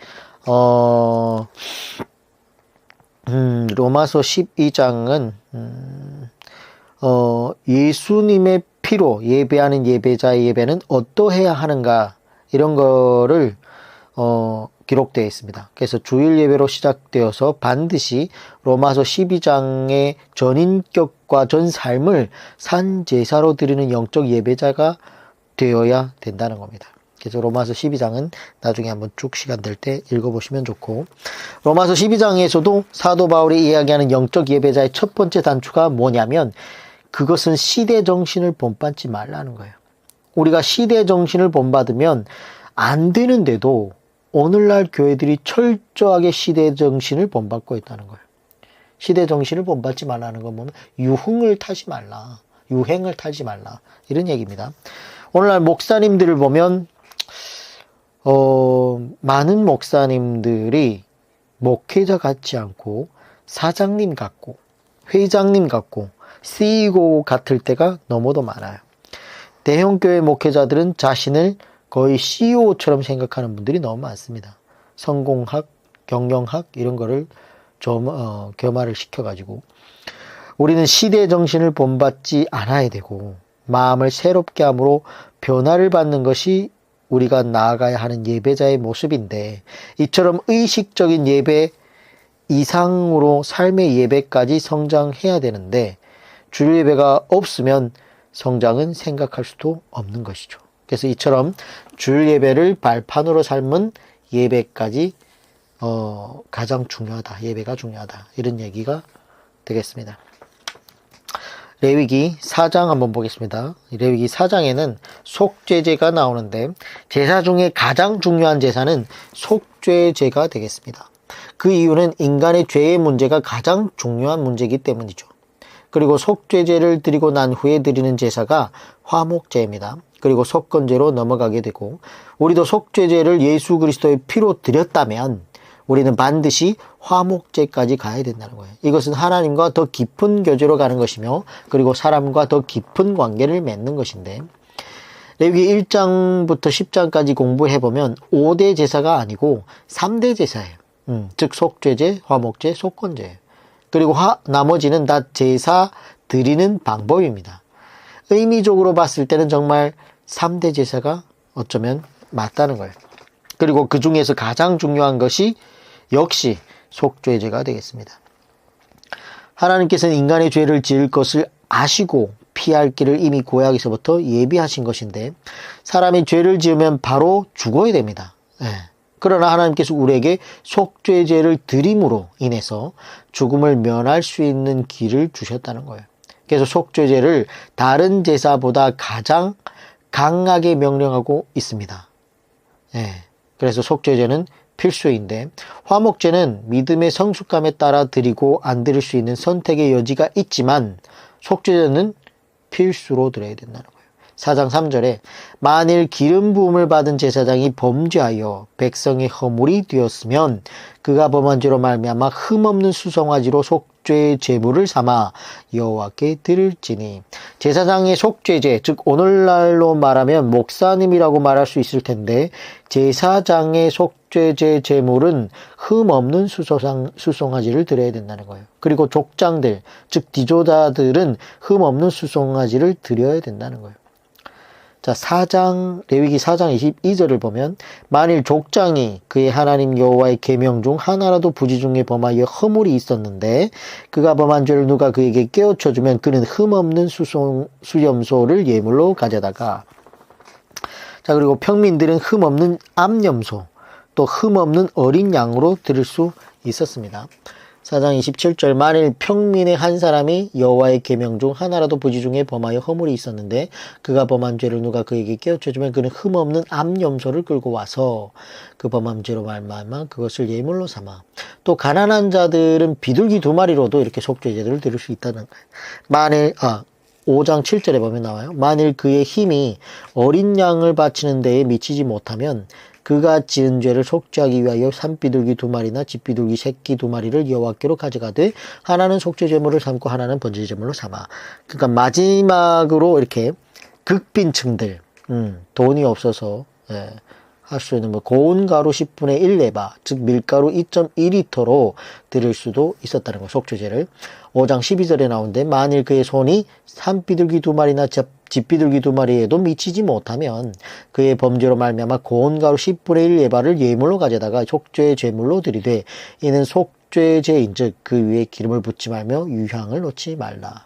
로마서 12장은 예수님의 피로 예배하는 예배자의 예배는 어떠해야 하는가, 이런 거를 기록되어 있습니다. 그래서 주일 예배로 시작되어서 반드시 로마서 12장의 전인격과 전 삶을 산 제사로 드리는 영적 예배자가 되어야 된다는 겁니다. 그래서 로마서 12장은 나중에 한번 쭉 시간 될 때 읽어보시면 좋고, 로마서 12장에서도 사도 바울이 이야기하는 영적 예배자의 첫 번째 단추가 뭐냐면 그것은 시대 정신을 본받지 말라는 거예요. 우리가 시대 정신을 본받으면 안 되는데도 오늘날 교회들이 철저하게 시대 정신을 본받고 있다는 거예요. 시대 정신을 본받지 말라는 건 뭐냐면 유흥을 타지 말라, 유행을 타지 말라, 이런 얘기입니다. 오늘날 목사님들을 보면 많은 목사님들이 목회자 같지 않고 사장님 같고 회장님 같고 CEO 같을 때가 너무도 많아요. 대형교회 목회자들은 자신을 거의 CEO처럼 생각하는 분들이 너무 많습니다. 성공학, 경영학 이런 거를 좀 겸화를 시켜가지고 우리는 시대 정신을 본받지 않아야 되고 마음을 새롭게 함으로 변화를 받는 것이 우리가 나아가야 하는 예배자의 모습인데, 이처럼 의식적인 예배 이상으로 삶의 예배까지 성장해야 되는데 주일 예배가 없으면 성장은 생각할 수도 없는 것이죠. 그래서 이처럼 주일 예배를 발판으로 삼은 예배까지 가장 중요하다, 예배가 중요하다, 이런 얘기가 되겠습니다. 레위기 4장 한번 보겠습니다. 레위기 4장에는 속죄제가 나오는데 제사 중에 가장 중요한 제사는 속죄제가 되겠습니다. 그 이유는 인간의 죄의 문제가 가장 중요한 문제이기 때문이죠. 그리고 속죄제를 드리고 난 후에 드리는 제사가 화목제입니다. 그리고 속건제로 넘어가게 되고, 우리도 속죄제를 예수 그리스도의 피로 드렸다면 우리는 반드시 화목제까지 가야 된다는 거예요. 이것은 하나님과 더 깊은 교제로 가는 것이며 그리고 사람과 더 깊은 관계를 맺는 것인데, 레위기 1장부터 10장까지 공부해보면 5대 제사가 아니고 3대 제사예요. 즉 속죄제, 화목제, 속건제예요. 그리고 나머지는 다 제사 드리는 방법입니다. 의미적으로 봤을 때는 정말 3대 제사가 어쩌면 맞다는 거예요. 그리고 그 중에서 가장 중요한 것이 역시 속죄제가 되겠습니다. 하나님께서는 인간의 죄를 지을 것을 아시고 피할 길을 이미 구약에서부터 예비하신 것인데 사람이 죄를 지으면 바로 죽어야 됩니다. 그러나 하나님께서 우리에게 속죄제를 드림으로 인해서 죽음을 면할 수 있는 길을 주셨다는 거예요. 그래서 속죄제를 다른 제사보다 가장 강하게 명령하고 있습니다. 그래서 속죄제는 필수인데 화목제는 믿음의 성숙감에 따라 드리고 안 드릴 수 있는 선택의 여지가 있지만 속죄제는 필수로 드려야 된다는 거예요. 4장 3절에 만일 기름 부음을 받은 제사장이 범죄하여 백성의 허물이 되었으면 그가 범한 죄로 말미암아 흠없는 수송아지로 속죄의 제물을 삼아 여호와께 드릴지니. 제사장의 속죄제, 즉 오늘날로 말하면 목사님이라고 말할 수 있을 텐데 제사장의 속죄제 제물은 흠없는 수송아지를 드려야 된다는 거예요. 그리고 족장들, 즉 디조자들은 흠없는 수송아지를 드려야 된다는 거예요. 자, 레위기 4장 22절을 보면 만일 족장이 그의 하나님 여호와의 계명 중 하나라도 부지 중에 범하여 허물이 있었는데 그가 범한 죄를 누가 그에게 깨우쳐 주면 그는 흠없는 수염소를 예물로 가져다가. 자, 그리고 평민들은 흠없는 암염소 또 흠없는 어린 양으로 드릴 수 있었습니다. 4장 27절 만일 평민의 한 사람이 여호와의 계명 중 하나라도 부지 중에 범하여 허물이 있었는데 그가 범한 죄를 누가 그에게 깨우쳐 주면 그는 흠없는 암염소를 끌고 와서 그 범한 죄로 말미암아 그것을 예물로 삼아. 또 가난한 자들은 비둘기 2마리로도 이렇게 속죄제를 드릴 수 있다는 거예요. 만일 5장 7절에 보면 나와요. 만일 그의 힘이 어린 양을 바치는 데에 미치지 못하면 그가 지은 죄를 속죄하기 위하여 산비둘기 2마리나 집비둘기 새끼 2마리를 여호와께로 가져가되 하나는 속죄제물을 삼고 하나는 번제제물로 삼아. 그러니까 마지막으로 이렇게 극빈층들, 돈이 없어서 할 수 있는 고운 가루 10분의 1 에바, 즉 밀가루 2.2리터로 드릴 수도 있었다는 거, 속죄제를. 5장 12절에 나오는데 만일 그의 손이 산비둘기 2마리나 집비둘기 2마리에도 미치지 못하면 그의 범죄로 말미암아 고운 가루 10분의 1 에바를 예물로 가져다가 속죄 제물로 드리되 이는 속죄제인즉 그 위에 기름을 붓지 말며 유향을 놓지 말라.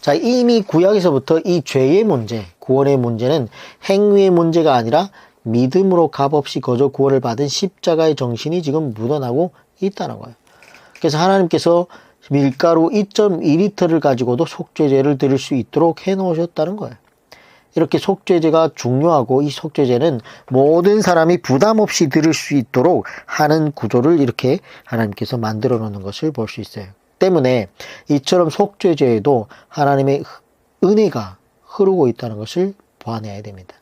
자, 이미 구약에서부터 이 죄의 문제, 구원의 문제는 행위의 문제가 아니라 믿음으로 값없이 거저 구원을 받은 십자가의 정신이 지금 묻어나고 있다는 거예요. 그래서 하나님께서 밀가루 2.2리터를 가지고도 속죄제를 드릴 수 있도록 해놓으셨다는 거예요. 이렇게 속죄제가 중요하고 이 속죄제는 모든 사람이 부담 없이 드릴 수 있도록 하는 구조를 이렇게 하나님께서 만들어 놓는 것을 볼 수 있어요. 때문에 이처럼 속죄제에도 하나님의 은혜가 흐르고 있다는 것을 보아내야 됩니다.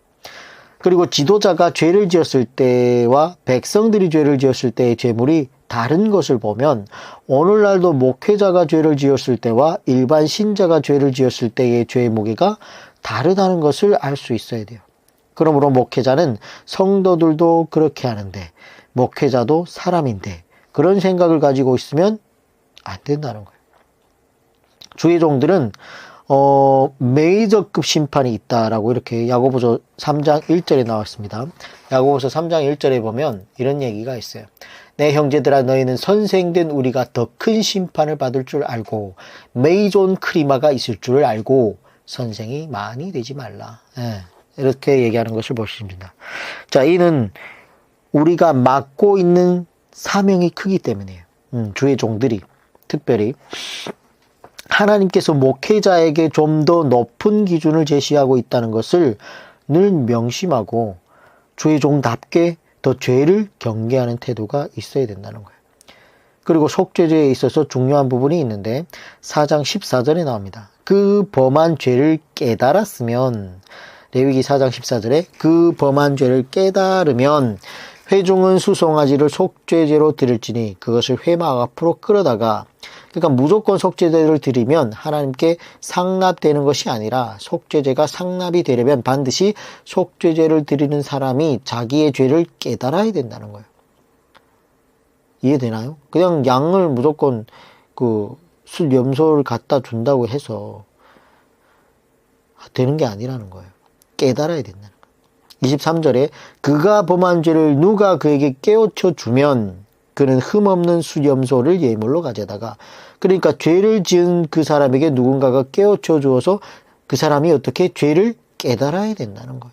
그리고 지도자가 죄를 지었을 때와 백성들이 죄를 지었을 때의 죄물이 다른 것을 보면 오늘날도 목회자가 죄를 지었을 때와 일반 신자가 죄를 지었을 때의 죄의 무게가 다르다는 것을 알 수 있어야 돼요. 그러므로 목회자는 성도들도 그렇게 하는데 목회자도 사람인데 그런 생각을 가지고 있으면 안 된다는 거예요. 주의 종들은 메이저급 심판이 있다라고 이렇게 야고보서 3장 1절에 나왔습니다. 야고보서 3장 1절에 보면 이런 얘기가 있어요. 내 형제들아 너희는 선생된 우리가 더 큰 심판을 받을 줄 알고 메이존 크리마가 있을 줄 알고 선생이 많이 되지 말라. 이렇게 얘기하는 것을 보십니다. 자, 이는 우리가 맡고 있는 사명이 크기 때문이에요. 주의 종들이 특별히 하나님께서 목회자에게 좀 더 높은 기준을 제시하고 있다는 것을 늘 명심하고 주의 종답게 더 죄를 경계하는 태도가 있어야 된다는 거예요. 그리고 속죄제에 있어서 중요한 부분이 있는데 4장 14절에 나옵니다. 그 범한 죄를 깨달았으면, 레위기 4장 14절에 그 범한 죄를 깨달으면 회중은 수송아지를 속죄제로 드릴지니 그것을 회막 앞으로 끌어다가, 그러니까 무조건 속죄제를 드리면 하나님께 상납되는 것이 아니라 속죄제가 상납이 되려면 반드시 속죄제를 드리는 사람이 자기의 죄를 깨달아야 된다는 거예요. 이해되나요? 그냥 양을 무조건 염소를 갖다 준다고 해서 되는 게 아니라는 거예요. 깨달아야 된다는 거예요. 23절에 그가 범한 죄를 누가 그에게 깨우쳐 주면 그는 흠없는 수염소를 예물로 가져다가, 그러니까 죄를 지은 그 사람에게 누군가가 깨우쳐 주어서 그 사람이 어떻게 죄를 깨달아야 된다는 거예요.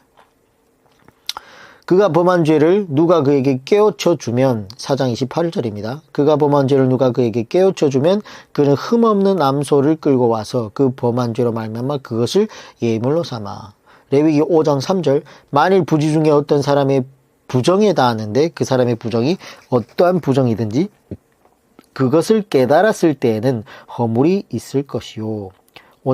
그가 범한 죄를 누가 그에게 깨우쳐 주면, 4장 28절입니다. 그가 범한 죄를 누가 그에게 깨우쳐 주면 그는 흠없는 암소를 끌고 와서 그 범한 죄로 말미암아 그것을 예물로 삼아. 레위기 5장 3절 만일 부지 중에 어떤 사람의 부정에 닿았는데 그 사람의 부정이 어떠한 부정이든지 그것을 깨달았을 때에는 허물이 있을 것이요.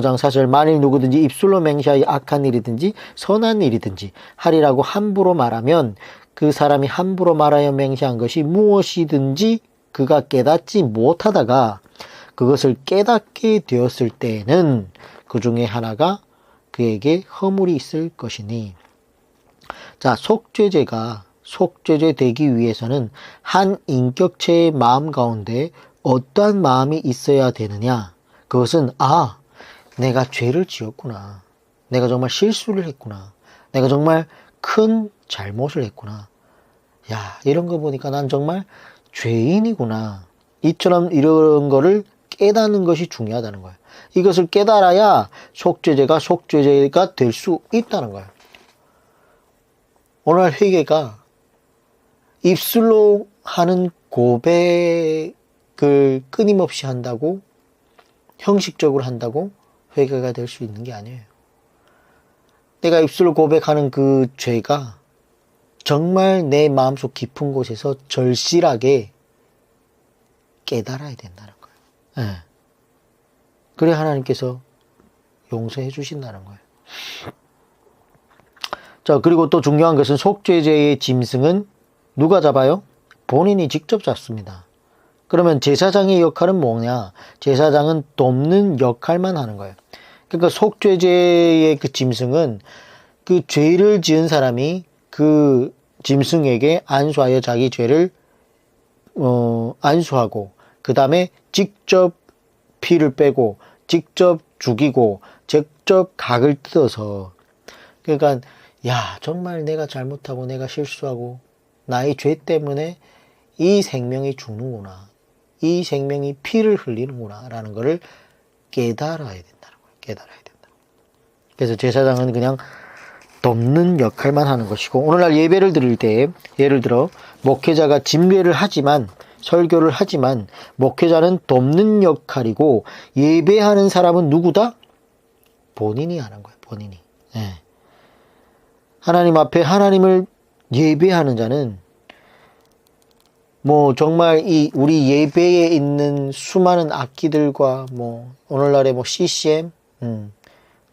5장 4절 만일 누구든지 입술로 맹세하여 악한 일이든지 선한 일이든지 하리라고 함부로 말하면 그 사람이 함부로 말하여 맹세한 것이 무엇이든지 그가 깨닫지 못하다가 그것을 깨닫게 되었을 때에는 그 중에 하나가 그에게 허물이 있을 것이니. 자, 속죄죄가 속죄죄 되기 위해서는 한 인격체의 마음 가운데 어떠한 마음이 있어야 되느냐? 그것은 내가 죄를 지었구나. 내가 정말 실수를 했구나. 내가 정말 큰 잘못을 했구나. 야, 이런 거 보니까 난 정말 죄인이구나. 이런 거를 깨닫는 것이 중요하다는 거예요. 이것을 깨달아야 속죄죄가 속죄죄가 될 수 있다는 거예요. 오늘 회개가 입술로 하는 고백을 끊임없이 한다고, 형식적으로 한다고 회개가 될 수 있는 게 아니에요. 내가 입술로 고백하는 그 죄가 정말 내 마음속 깊은 곳에서 절실하게 깨달아야 된다는 거예요. 네. 그래 하나님께서 용서해 주신다는 거예요. 자, 그리고 또 중요한 것은 속죄죄의 짐승은 누가 잡아요? 본인이 직접 잡습니다. 그러면 제사장의 역할은 뭐냐? 제사장은 돕는 역할만 하는 거예요. 그러니까 속죄죄의 그 짐승은 그 죄를 지은 사람이 그 짐승에게 안수하여 자기 죄를 안수하고 그 다음에 직접 피를 빼고 직접 죽이고 직접 각을 뜯어서, 그러니까 야, 정말 내가 잘못하고 내가 실수하고 나의 죄 때문에 이 생명이 죽는구나, 이 생명이 피를 흘리는구나 라는 것을 깨달아야 된다는 거예요. 깨달아야 된다. 그래서 제사장은 그냥 돕는 역할만 하는 것이고, 오늘날 예배를 드릴 때 예를 들어 목회자가 집례를 하지만, 설교를 하지만 목회자는 돕는 역할이고 예배하는 사람은 누구다? 본인이 하는 거예요. 본인이. 예. 하나님 앞에 하나님을 예배하는 자는 뭐 정말 이 우리 예배에 있는 수많은 악기들과 뭐 오늘날의 뭐 CCM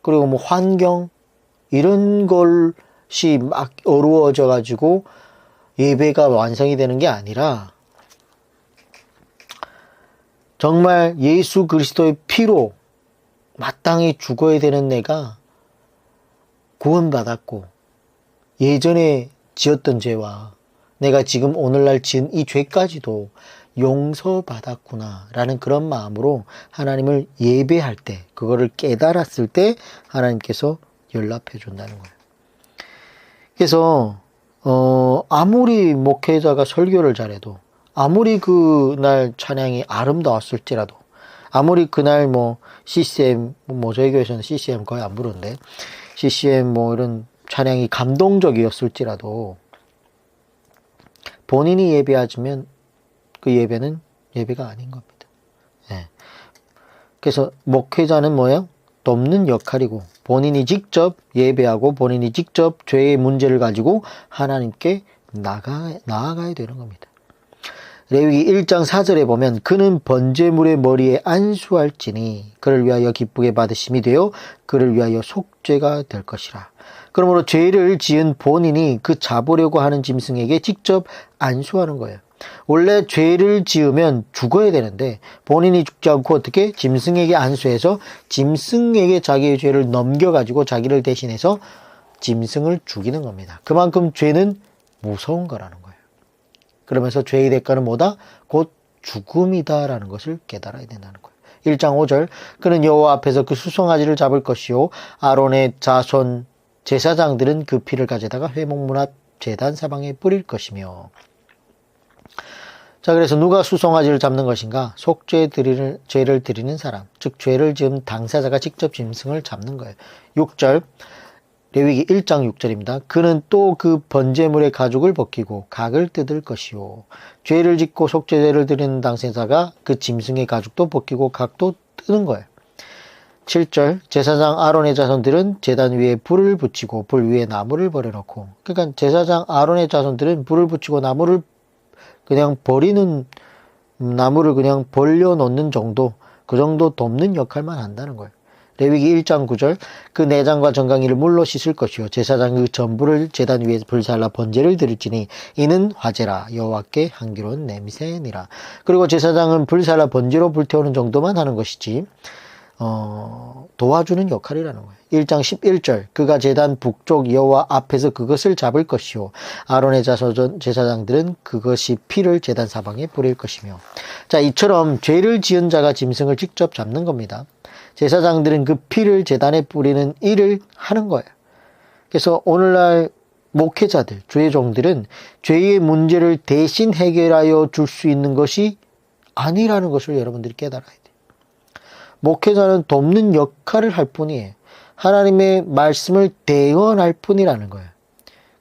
그리고 뭐 환경 이런 것이 막 어루어져 가지고 예배가 완성이 되는 게 아니라 정말 예수 그리스도의 피로 마땅히 죽어야 되는 내가 구원받았고 예전에 지었던 죄와 내가 지금 오늘날 지은 이 죄까지도 용서받았구나 라는 그런 마음으로 하나님을 예배할 때, 그거를 깨달았을 때 하나님께서 연락해 준다는 거예요. 그래서 아무리 목회자가 설교를 잘해도, 아무리 그날 찬양이 아름다웠을지라도, 아무리 그날 뭐 CCM, 뭐 저희 교회에서는 CCM 거의 안 부르는데 CCM 뭐 이런 찬양이 감동적이었을지라도 본인이 예배하지면 그 예배는 예배가 아닌 겁니다. 네. 그래서 목회자는 뭐예요? 돕는 역할이고 본인이 직접 예배하고 본인이 직접 죄의 문제를 가지고 하나님께 나아가야 되는 겁니다. 레위기 1장 4절에 보면 그는 번제물의 머리에 안수할지니 그를 위하여 기쁘게 받으심이 되어 그를 위하여 속죄가 될 것이라. 그러므로 죄를 지은 본인이 그 잡으려고 하는 짐승에게 직접 안수하는 거예요. 원래 죄를 지으면 죽어야 되는데 본인이 죽지 않고 어떻게 짐승에게 안수해서 짐승에게 자기의 죄를 넘겨가지고 자기를 대신해서 짐승을 죽이는 겁니다. 그만큼 죄는 무서운 거라는 거예요. 그러면서 죄의 대가는 뭐다? 곧 죽음이다라는 것을 깨달아야 된다는 거예요. 1장 5절 그는 여호와 앞에서 그 수송아지를 잡을 것이요 아론의 자손 제사장들은 그 피를 가져다가 회목문 앞 제단 사방에 뿌릴 것이며. 자, 그래서 누가 수송아지를 잡는 것인가? 죄를 드리는 사람, 즉 죄를 지은 당사자가 직접 짐승을 잡는 거예요. 6절 레위기 1장 6절입니다. 그는 또 그 번제물의 가죽을 벗기고 각을 뜯을 것이요. 죄를 짓고 속죄제를 드리는 당사자가 그 짐승의 가죽도 벗기고 각도 뜯는 거예요. 7절 제사장 아론의 자손들은 제단 위에 불을 붙이고 불 위에 나무를 버려놓고, 그러니까 제사장 아론의 자손들은 불을 붙이고 나무를 그냥 버리는, 나무를 그냥 벌려놓는 정도, 그 정도 돕는 역할만 한다는 거예요. 레위기 1장 9절 그 내장과 정강이를 물로 씻을 것이요 제사장이 그 전부를 제단 위에 불살라 번제를 드릴지니 이는 화제라 여호와께 향기로운 냄새니라. 그리고 제사장은 불살라 번제로 불태우는 정도만 하는 것이지 도와주는 역할이라는 거예요. 1장 11절 그가 제단 북쪽 여호와 앞에서 그것을 잡을 것이요 아론의 제사장들은 그것이 피를 제단 사방에 뿌릴 것이며. 자, 이처럼 죄를 지은 자가 짐승을 직접 잡는 겁니다. 제사장들은 그 피를 제단에 뿌리는 일을 하는 거예요. 그래서 오늘날 목회자들, 주의 종들은 죄의 문제를 대신 해결하여 줄 수 있는 것이 아니라는 것을 여러분들이 깨달아야 돼요. 목회자는 돕는 역할을 할 뿐이에요. 하나님의 말씀을 대언할 뿐이라는 거예요.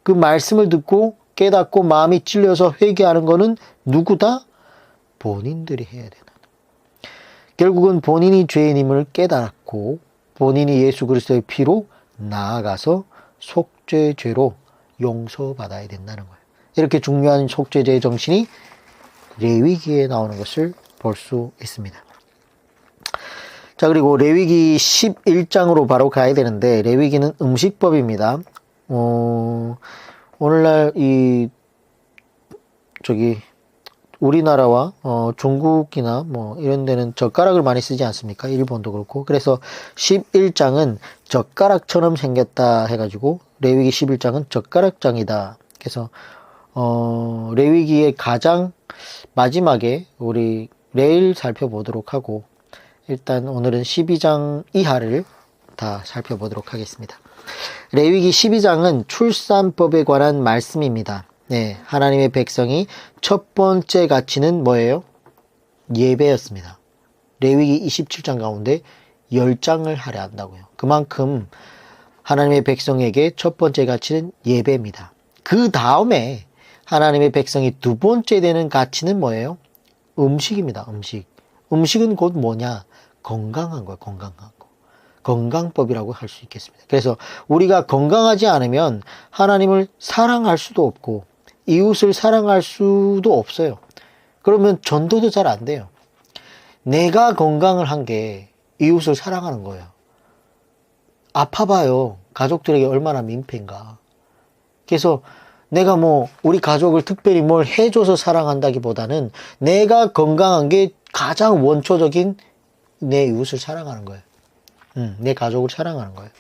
그 말씀을 듣고 깨닫고 마음이 찔려서 회개하는 것은 누구다? 본인들이 해야 되는. 결국은 본인이 죄인임을 깨닫고 본인이 예수 그리스도의 피로 나아가서 속죄죄로 용서받아야 된다는 거예요. 이렇게 중요한 속죄죄의 정신이 레위기에 나오는 것을 볼 수 있습니다. 자, 그리고 레위기 11장으로 바로 가야 되는데 레위기는 음식법입니다. 오늘날 우리나라와 중국이나 뭐 이런 데는 젓가락을 많이 쓰지 않습니까? 일본도 그렇고. 그래서 11장은 젓가락처럼 생겼다 해가지고 레위기 11장은 젓가락장이다. 그래서 레위기의 가장 마지막에 우리 내일 살펴보도록 하고 일단 오늘은 12장 이하를 다 살펴보도록 하겠습니다. 레위기 12장은 출산법에 관한 말씀입니다. 네, 하나님의 백성이 첫 번째 가치는 뭐예요? 예배였습니다. 레위기 27장 가운데 10장을 하려 한다고요. 그만큼 하나님의 백성에게 첫 번째 가치는 예배입니다. 그 다음에 하나님의 백성이 두 번째 되는 가치는 뭐예요? 음식입니다. 음식은 곧 뭐냐? 건강한 거예요. 건강한 거. 건강법이라고 할 수 있겠습니다. 그래서 우리가 건강하지 않으면 하나님을 사랑할 수도 없고 이웃을 사랑할 수도 없어요. 그러면 전도도 잘 안 돼요. 내가 건강을 한 게 이웃을 사랑하는 거예요. 아파봐요. 가족들에게 얼마나 민폐인가. 그래서 내가 우리 가족을 특별히 뭘 해줘서 사랑한다기보다는 내가 건강한 게 가장 원초적인 내 이웃을 사랑하는 거예요. 내 가족을 사랑하는 거예요.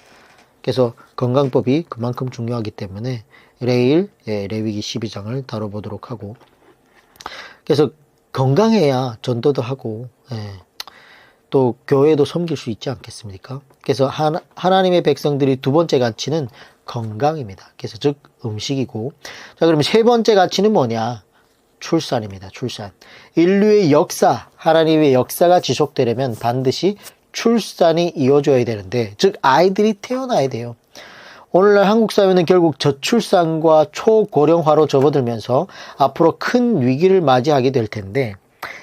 그래서 건강법이 그만큼 중요하기 때문에 내일 레위기 12장을 다뤄보도록 하고, 그래서 건강해야 전도도 하고 또 교회도 섬길 수 있지 않겠습니까? 그래서 하나님의 백성들이 두 번째 가치는 건강입니다. 그래서 즉 음식이고, 자, 그러면 세 번째 가치는 뭐냐? 출산입니다. 출산. 인류의 역사, 하나님의 역사가 지속되려면 반드시 출산이 이어져야 되는데, 즉 아이들이 태어나야 돼요. 오늘날 한국 사회는 결국 저출산과 초고령화로 접어들면서 앞으로 큰 위기를 맞이하게 될 텐데,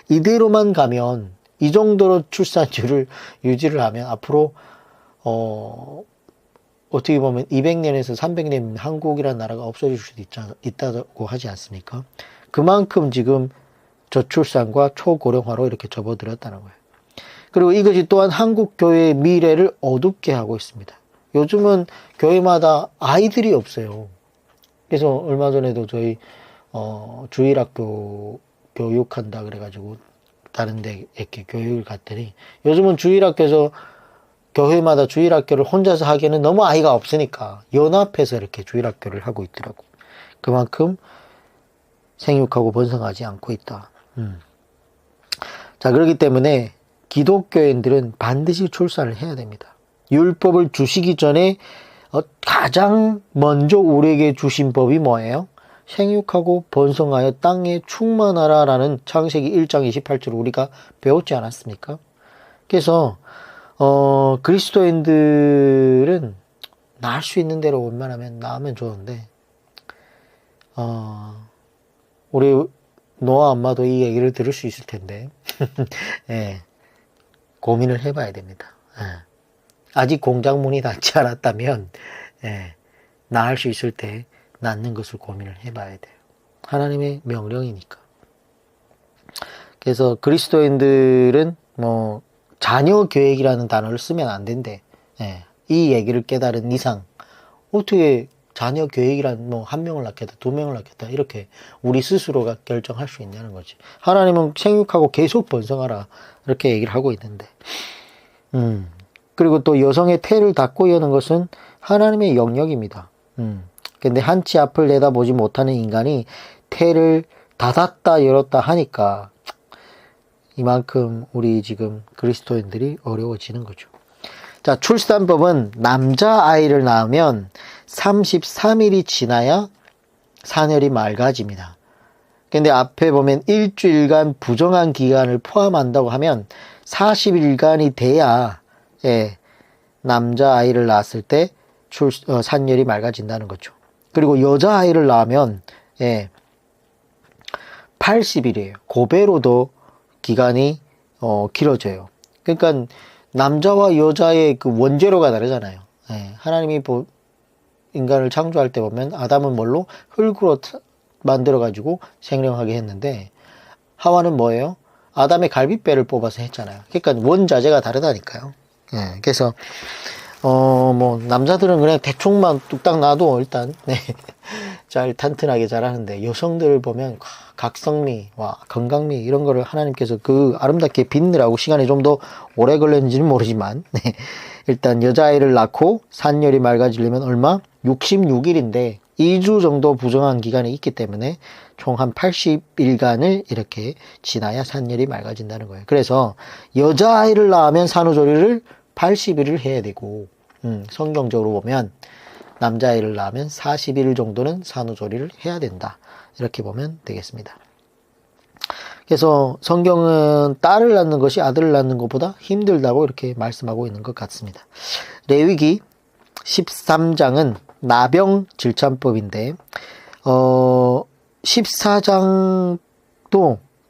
이대로만 가면, 이 정도로 출산율을 유지를 하면 앞으로 어떻게 보면 200년에서 300년 한국이라는 나라가 없어질 수도 있다고 하지 않습니까? 그만큼 지금 저출산과 초고령화로 이렇게 접어들었다는 거예요. 그리고 이것이 또한 한국 교회의 미래를 어둡게 하고 있습니다. 요즘은 교회마다 아이들이 없어요. 그래서 얼마 전에도 저희 주일학교 교육한다 그래가지고 다른 데 이렇게 교육을 갔더니, 요즘은 주일학교에서 교회마다 주일학교를 혼자서 하기에는 너무 아이가 없으니까 연합해서 이렇게 주일학교를 하고 있더라고. 그만큼 생육하고 번성하지 않고 있다. 자, 그렇기 때문에 기독교인들은 반드시 출산을 해야 됩니다. 율법을 주시기 전에 가장 먼저 우리에게 주신 법이 뭐예요? 생육하고 번성하여 땅에 충만하라 라는 창세기 1장 28절을 우리가 배웠지 않았습니까? 그래서 그리스도인들은 낳을 수 있는 대로 웬만하면 낳으면 좋은데, 우리 노아 엄마도 이 얘기를 들을 수 있을 텐데 예, 고민을 해봐야 됩니다. 아직 공작문이 닿지 않았다면 낳을 수 있을 때 낳는 것을 고민을 해봐야 돼요. 하나님의 명령이니까. 그래서 그리스도인들은 자녀 계획이라는 단어를 쓰면 안 된대. 예. 이 얘기를 깨달은 이상 어떻게 자녀 계획이란 뭐 한 명을 낳겠다, 두 명을 낳겠다 이렇게 우리 스스로가 결정할 수 있냐는 거지. 하나님은 생육하고 계속 번성하라 이렇게 얘기를 하고 있는데, 그리고 또 여성의 태를 닫고 여는 것은 하나님의 영역입니다. 근데 한치 앞을 내다보지 못하는 인간이 태를 닫았다 열었다 하니까 이만큼 우리 지금 그리스도인들이 어려워지는 거죠. 자, 출산법은 남자아이를 낳으면 33일이 지나야 산혈이 맑아집니다. 근데 앞에 보면 일주일간 부정한 기간을 포함한다고 하면 40일간이 돼야 남자아이를 낳았을 때 산혈이 맑아진다는 거죠. 그리고 여자아이를 낳으면 80일이에요. 고배로도 기간이 길어져요. 그러니까 남자와 여자의 그 원재료가 다르잖아요. 하나님이 인간을 창조할 때 보면 아담은 뭘로? 흙으로 만들어가지고 생령하게 했는데 하와는 뭐예요? 아담의 갈비뼈를 뽑아서 했잖아요. 그러니까 원자재가 다르다니까요. 그래서 뭐 남자들은 그냥 대충만 뚝딱 놔도 일단 잘 탄탄하게 자라는데 여성들 보면 각성미, 건강미 이런 거를 하나님께서 그 아름답게 빚느라고 시간이 좀 더 오래 걸렸는지는 모르지만 일단 여자아이를 낳고 산열이 맑아지려면 얼마? 66일인데 2주 정도 부정한 기간이 있기 때문에 총 한 80일간을 이렇게 지나야 산열이 맑아진다는 거예요. 그래서 여자아이를 낳으면 산후조리를 80일을 해야 되고 성경적으로 보면 남자아이를 낳으면 40일 정도는 산후조리를 해야 된다. 이렇게 보면 되겠습니다. 그래서 성경은 딸을 낳는 것이 아들을 낳는 것보다 힘들다고 이렇게 말씀하고 있는 것 같습니다. 레위기 13장은 나병 질찬법인데 14장도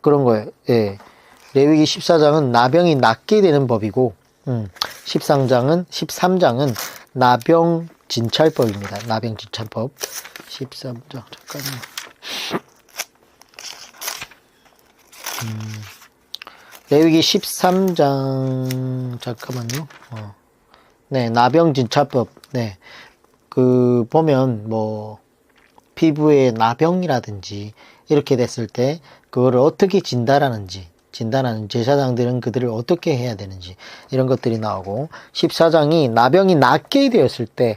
그런 거예요. 레위기 14장은 나병이 낫게 되는 법이고 13장은 나병 진찰법입니다. 나병 진찰법 13장 잠깐만. 레위기 13장 잠깐만요. 나병 진찰법. 그 보면 뭐 피부에 나병이라든지 이렇게 됐을 때 그거를 어떻게 진단하는 제사장들은 그들을 어떻게 해야 되는지 이런 것들이 나오고 14장이 나병이 낫게 되었을 때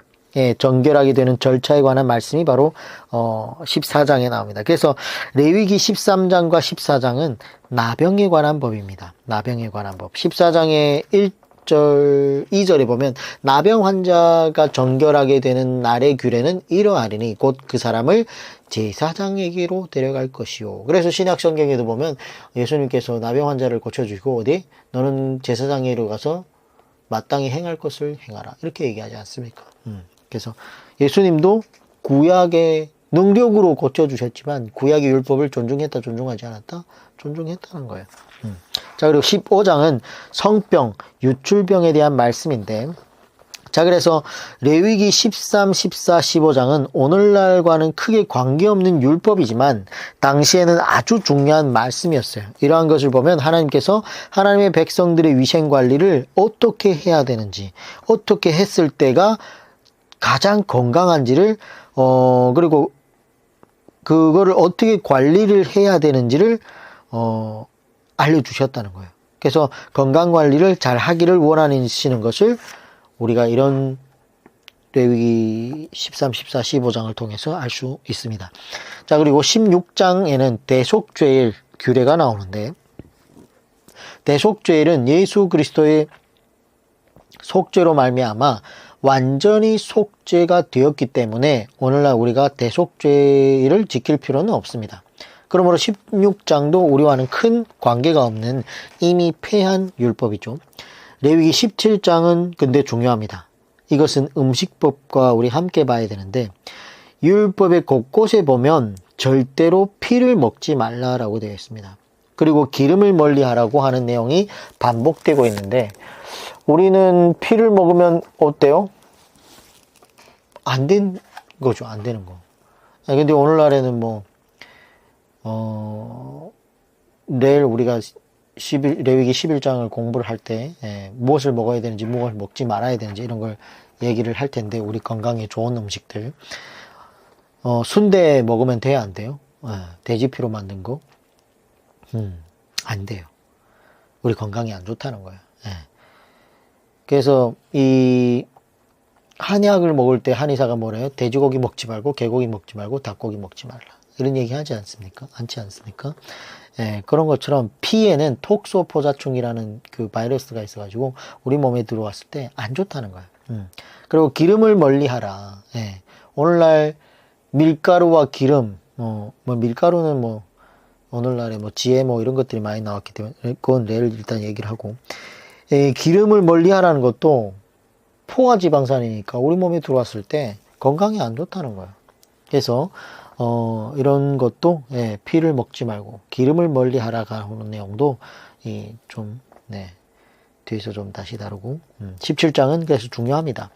정결하게 되는 절차에 관한 말씀이 바로 14장에 나옵니다. 그래서 레위기 13장과 14장은 나병에 관한 법입니다. 나병에 관한 법. 14장의 1절, 2절에 보면 나병 환자가 정결하게 되는 날의 규례는 이러하리니 곧 그 사람을 제사장에게로 데려갈 것이요. 그래서 신약 성경에도 보면 예수님께서 나병 환자를 고쳐주시고 어디? 너는 제사장에게로 가서 마땅히 행할 것을 행하라. 이렇게 얘기하지 않습니까? 그래서 예수님도 구약의 능력으로 고쳐주셨지만 구약의 율법을 존중했다, 존중하지 않았다? 존중했다는 거예요. 자, 그리고 15장은 성병, 유출병에 대한 말씀인데, 자, 그래서 레위기 13, 14, 15장은 오늘날과는 크게 관계없는 율법이지만 당시에는 아주 중요한 말씀이었어요. 이러한 것을 보면 하나님께서 하나님의 백성들의 위생관리를 어떻게 해야 되는지, 어떻게 했을 때가 가장 건강한지를 그리고 그거를 어떻게 관리를 해야 되는지를 알려주셨다는 거예요. 그래서 건강관리를 잘 하기를 원하시는 것을 우리가 이런 레위기 13, 14, 15장을 통해서 알 수 있습니다. 자, 그리고 16장에는 대속죄일 규례가 나오는데, 대속죄일은 예수 그리스도의 속죄로 말미암아 완전히 속죄가 되었기 때문에 오늘날 우리가 대속죄일을 지킬 필요는 없습니다. 그러므로 16장도 우리와는 큰 관계가 없는 이미 폐한 율법이죠. 레위기 17장은 근데 중요합니다. 이것은 음식법과 우리 함께 봐야 되는데 율법의 곳곳에 보면 절대로 피를 먹지 말라라고 되어 있습니다. 그리고 기름을 멀리하라고 하는 내용이 반복되고 있는데 우리는 피를 먹으면 어때요? 안 된 거죠. 안 되는 거. 근데 오늘날에는 내일 우리가 레위기 11장을 공부를 할 때, 무엇을 먹어야 되는지, 무엇을 먹지 말아야 되는지, 이런 걸 얘기를 할 텐데, 우리 건강에 좋은 음식들. 순대 먹으면 돼요, 안 돼요? 돼지피로 만든 거? 안 돼요. 우리 건강에 안 좋다는 거예요. 그래서, 한약을 먹을 때 한의사가 뭐래요? 돼지고기 먹지 말고, 개고기 먹지 말고, 닭고기 먹지 말라. 이런 얘기 하지 않습니까? 않지 않습니까? 그런 것처럼 피에는 톡소포자충이라는 그 바이러스가 있어가지고 우리 몸에 들어왔을 때 안 좋다는 거예요. 그리고 기름을 멀리 하라. 오늘날 밀가루와 기름, 밀가루는 오늘날에 GMO 이런 것들이 많이 나왔기 때문에 그건 내일 일단 얘기를 하고, 기름을 멀리 하라는 것도 포화지방산이니까 우리 몸에 들어왔을 때 건강에 안 좋다는 거예요. 그래서 이런 것도 피를 먹지 말고 기름을 멀리 하라가 하는 내용도 뒤에서 좀 다시 다루고, 17장은 그래서 중요합니다.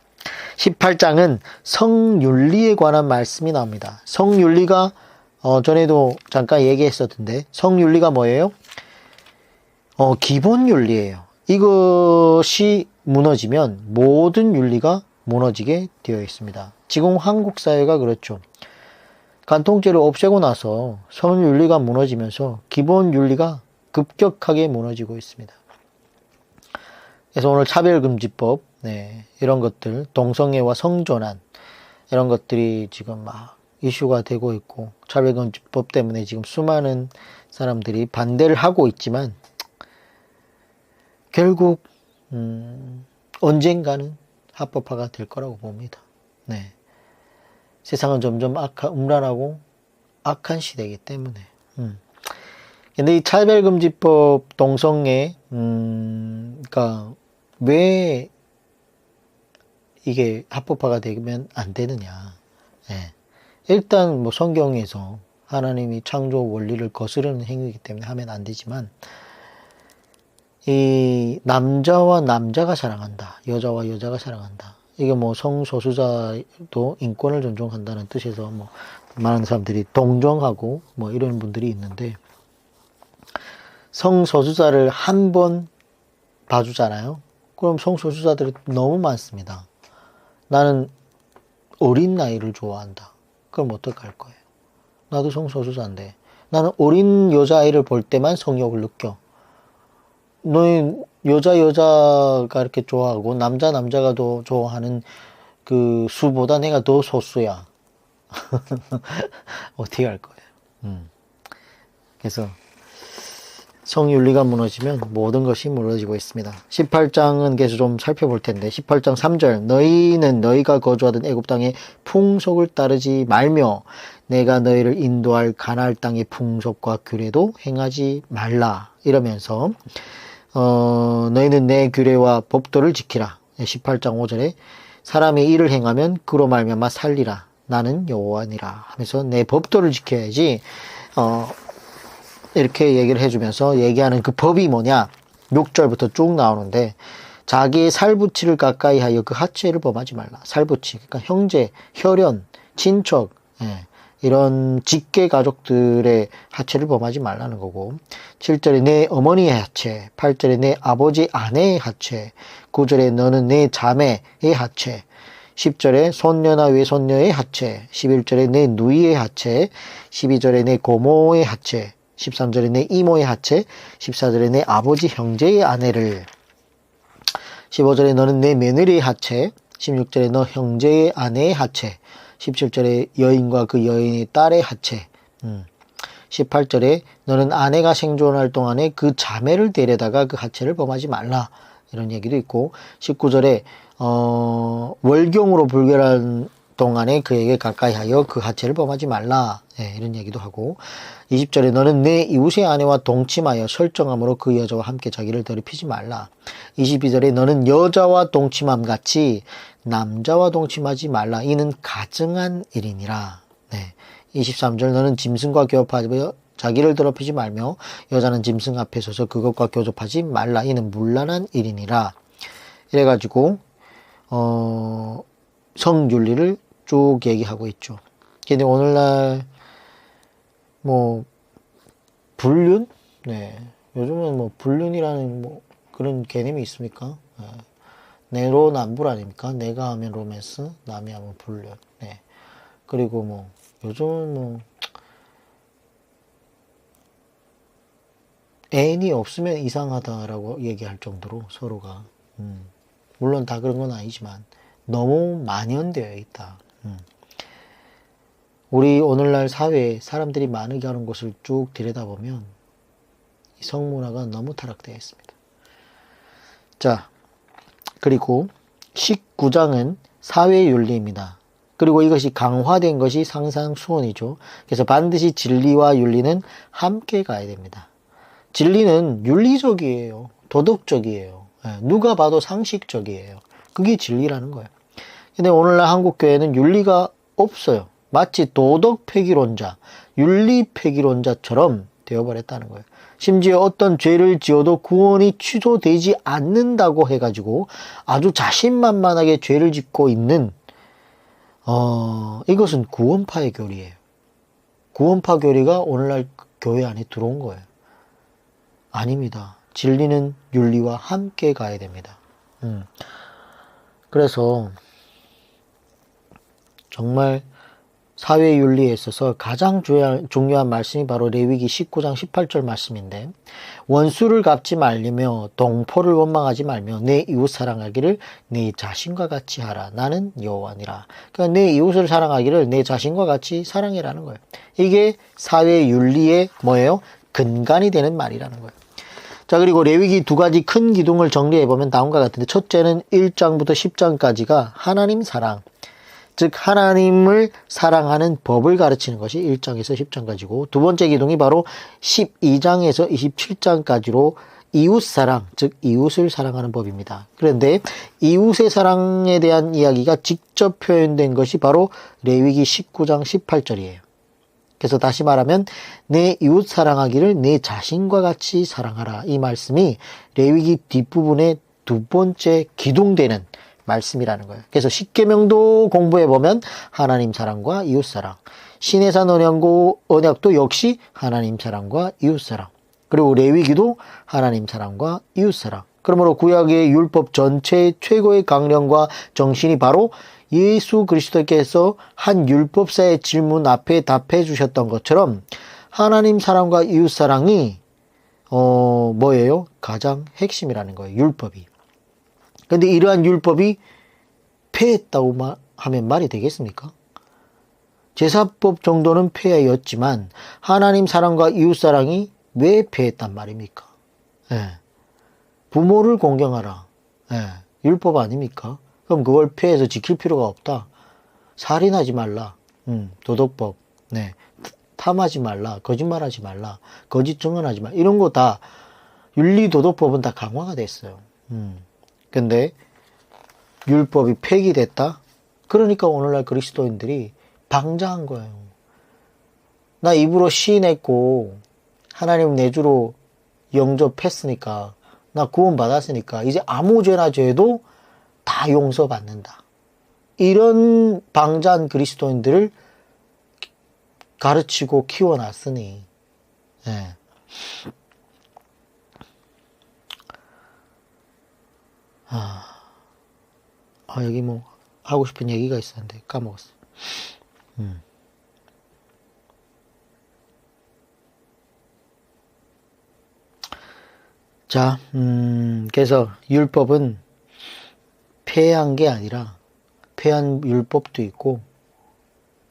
18장은 성윤리에 관한 말씀이 나옵니다. 성윤리가 전에도 잠깐 얘기했었던데, 성윤리가 뭐예요? 기본 윤리예요. 이것이 무너지면 모든 윤리가 무너지게 되어 있습니다. 지금 한국 사회가 그렇죠. 간통죄를 없애고 나서 성윤리가 무너지면서 기본 윤리가 급격하게 무너지고 있습니다. 그래서 오늘 차별금지법, 이런 것들, 동성애와 성전환, 이런 것들이 지금 막 이슈가 되고 있고, 차별금지법 때문에 지금 수많은 사람들이 반대를 하고 있지만, 결국 언젠가는 합법화가 될 거라고 봅니다. 세상은 점점 음란하고 악한 시대이기 때문에. 근데 이 차별금지법, 동성애, 그러니까 왜 이게 합법화가 되면 안 되느냐? 일단 성경에서 하나님이 창조 원리를 거스르는 행위이기 때문에 하면 안 되지만, 이 남자와 남자가 사랑한다, 여자와 여자가 사랑한다. 이게 성소수자도 인권을 존중한다는 뜻에서 많은 사람들이 동정하고 이런 분들이 있는데, 성소수자를 한 번 봐주잖아요. 그럼 성소수자들이 너무 많습니다. 나는 어린 나이를 좋아한다. 그럼 어떡할 거예요? 나도 성소수자인데 나는 어린 여자아이를 볼 때만 성욕을 느껴. 너희 여자가 이렇게 좋아하고 남자가 더 좋아하는 그 수보다 내가 더 소수야. 어떻게 할 거예요? 그래서 성윤리가 무너지면 모든 것이 무너지고 있습니다. 18장은 계속 좀 살펴볼 텐데, 18장 3절, 너희는 너희가 거주하던 애굽 땅의 풍속을 따르지 말며 내가 너희를 인도할 가나안 땅의 풍속과 규례도 행하지 말라. 이러면서 너희는 내 규례와 법도를 지키라. 18장 5절에 사람이 이를 행하면 그로 말미암아 살리라. 나는 여호와니라 하면서 내 법도를 지켜야지. 이렇게 얘기를 해주면서 얘기하는 그 법이 뭐냐? 6절부터 쭉 나오는데, 자기의 살부치를 가까이 하여 그 하체를 범하지 말라. 살부치, 그러니까 형제, 혈연, 친척, 이런 직계 가족들의 하체를 범하지 말라는 거고, 7절에 내 어머니의 하체, 8절에 내 아버지 아내의 하체, 9절에 너는 내 자매의 하체, 10절에 손녀나 외손녀의 하체, 11절에 내 누이의 하체, 12절에 내 고모의 하체, 13절에 내 이모의 하체, 14절에 내 아버지 형제의 아내를, 15절에 너는 내 며느리의 하체, 16절에 너 형제의 아내의 하체, 17절에 여인과 그 여인의 딸의 하체, 18절에 너는 아내가 생존할 동안에 그 자매를 데려다가 그 하체를 범하지 말라. 이런 얘기도 있고, 19절에 월경으로 불결한 동안에 그에게 가까이 하여 그 하체를 범하지 말라. 이런 얘기도 하고, 20절에 너는 내 이웃의 아내와 동침하여 설정함으로 그 여자와 함께 자기를 더럽히지 말라. 22절에 너는 여자와 동침함 같이 남자와 동침하지 말라. 이는 가증한 일이니라. 23절 너는 짐승과 교합하여 자기를 더럽히지 말며 여자는 짐승 앞에 서서 그것과 교접하지 말라. 이는 문란한 일이니라. 이래가지고 성윤리를 쭉 얘기하고 있죠. 근데 오늘날 불륜? 요즘은 뭐 불륜이라는 뭐 그런 개념이 있습니까? 내로남불 아닙니까? 내가 하면 로맨스, 남이 하면 불륜. 네. 그리고 뭐 요즘은 뭐 애인이 없으면 이상하다라고 얘기할 정도로 서로가 물론 다 그런 건 아니지만 너무 만연되어 있다. 우리 오늘날 사회에 사람들이 많이 가는 곳을 쭉 들여다보면 이 성문화가 너무 타락되어 있습니다. 자, 그리고 19장은 사회윤리입니다. 그리고 이것이 강화된 것이 상상수훈이죠. 그래서 반드시 진리와 윤리는 함께 가야 됩니다. 진리는 윤리적이에요. 도덕적이에요. 누가 봐도 상식적이에요. 그게 진리라는 거예요. 근데 오늘날 한국교회는 윤리가 없어요. 마치 도덕 폐기론자, 윤리 폐기론자처럼 되어버렸다는 거예요. 심지어 어떤 죄를 지어도 구원이 취소되지 않는다고 해가지고 아주 자신만만하게 죄를 짓고 있는 이것은 구원파의 교리예요. 구원파 교리가 오늘날 교회 안에 들어온 거예요. 아닙니다. 진리는 윤리와 함께 가야 됩니다. 그래서 정말 사회윤리에 있어서 가장 중요한 말씀이 바로 레위기 19장 18절 말씀인데, 원수를 갚지 말리며 동포를 원망하지 말며 내 이웃 사랑하기를 내 자신과 같이 하라. 나는 여호와니라. 그러니까 내 이웃을 사랑하기를 내 자신과 같이 사랑해라는 거예요. 이게 사회윤리의 뭐예요? 근간이 되는 말이라는 거예요. 자, 그리고 레위기 두 가지 큰 기둥을 정리해보면 다음과 같은데, 첫째는 1장부터 10장까지가 하나님 사랑, 즉 하나님을 사랑하는 법을 가르치는 것이 1장에서 10장까지고, 두 번째 기둥이 바로 12장에서 27장까지로 이웃사랑, 즉 이웃을 사랑하는 법입니다. 그런데 이웃의 사랑에 대한 이야기가 직접 표현된 것이 바로 레위기 19장 18절이에요. 그래서 다시 말하면 내 이웃 사랑하기를 내 자신과 같이 사랑하라. 이 말씀이 레위기 뒷부분의 두 번째 기둥되는 말씀이라는 거예요. 그래서 십계명도 공부해보면 하나님 사랑과 이웃 사랑, 시내산 언약도 역시 하나님 사랑과 이웃 사랑, 그리고 레위기도 하나님 사랑과 이웃 사랑. 그러므로 구약의 율법 전체의 최고의 강령과 정신이 바로 예수 그리스도께서 한 율법사의 질문 앞에 답해 주셨던 것처럼 하나님 사랑과 이웃 사랑이 뭐예요? 가장 핵심이라는 거예요. 율법이. 근데 이러한 율법이 폐했다고 하면 말이 되겠습니까? 제사법 정도는 폐하였지만 하나님 사랑과 이웃 사랑이 왜 폐했단 말입니까? 부모를 공경하라. 율법 아닙니까? 그럼 그걸 폐해서 지킬 필요가 없다. 살인하지 말라. 도덕법. 탐하지 말라. 거짓말하지 말라. 거짓 증언하지 말라. 이런 거 다 윤리도덕법은 다 강화가 됐어요. 근데 율법이 폐기됐다? 그러니까 오늘날 그리스도인들이 방자한 거예요. 나 입으로 시인했고 하나님 내 주로 영접했으니까, 나 구원받았으니까 이제 아무 죄나 죄도 다 용서받는다. 이런 방자한 그리스도인들을 가르치고 키워놨으니, 여기 뭐 하고 싶은 얘기가 있었는데 까먹었어. 자, 그래서 율법은 폐한 게 아니라 폐한 율법도 있고,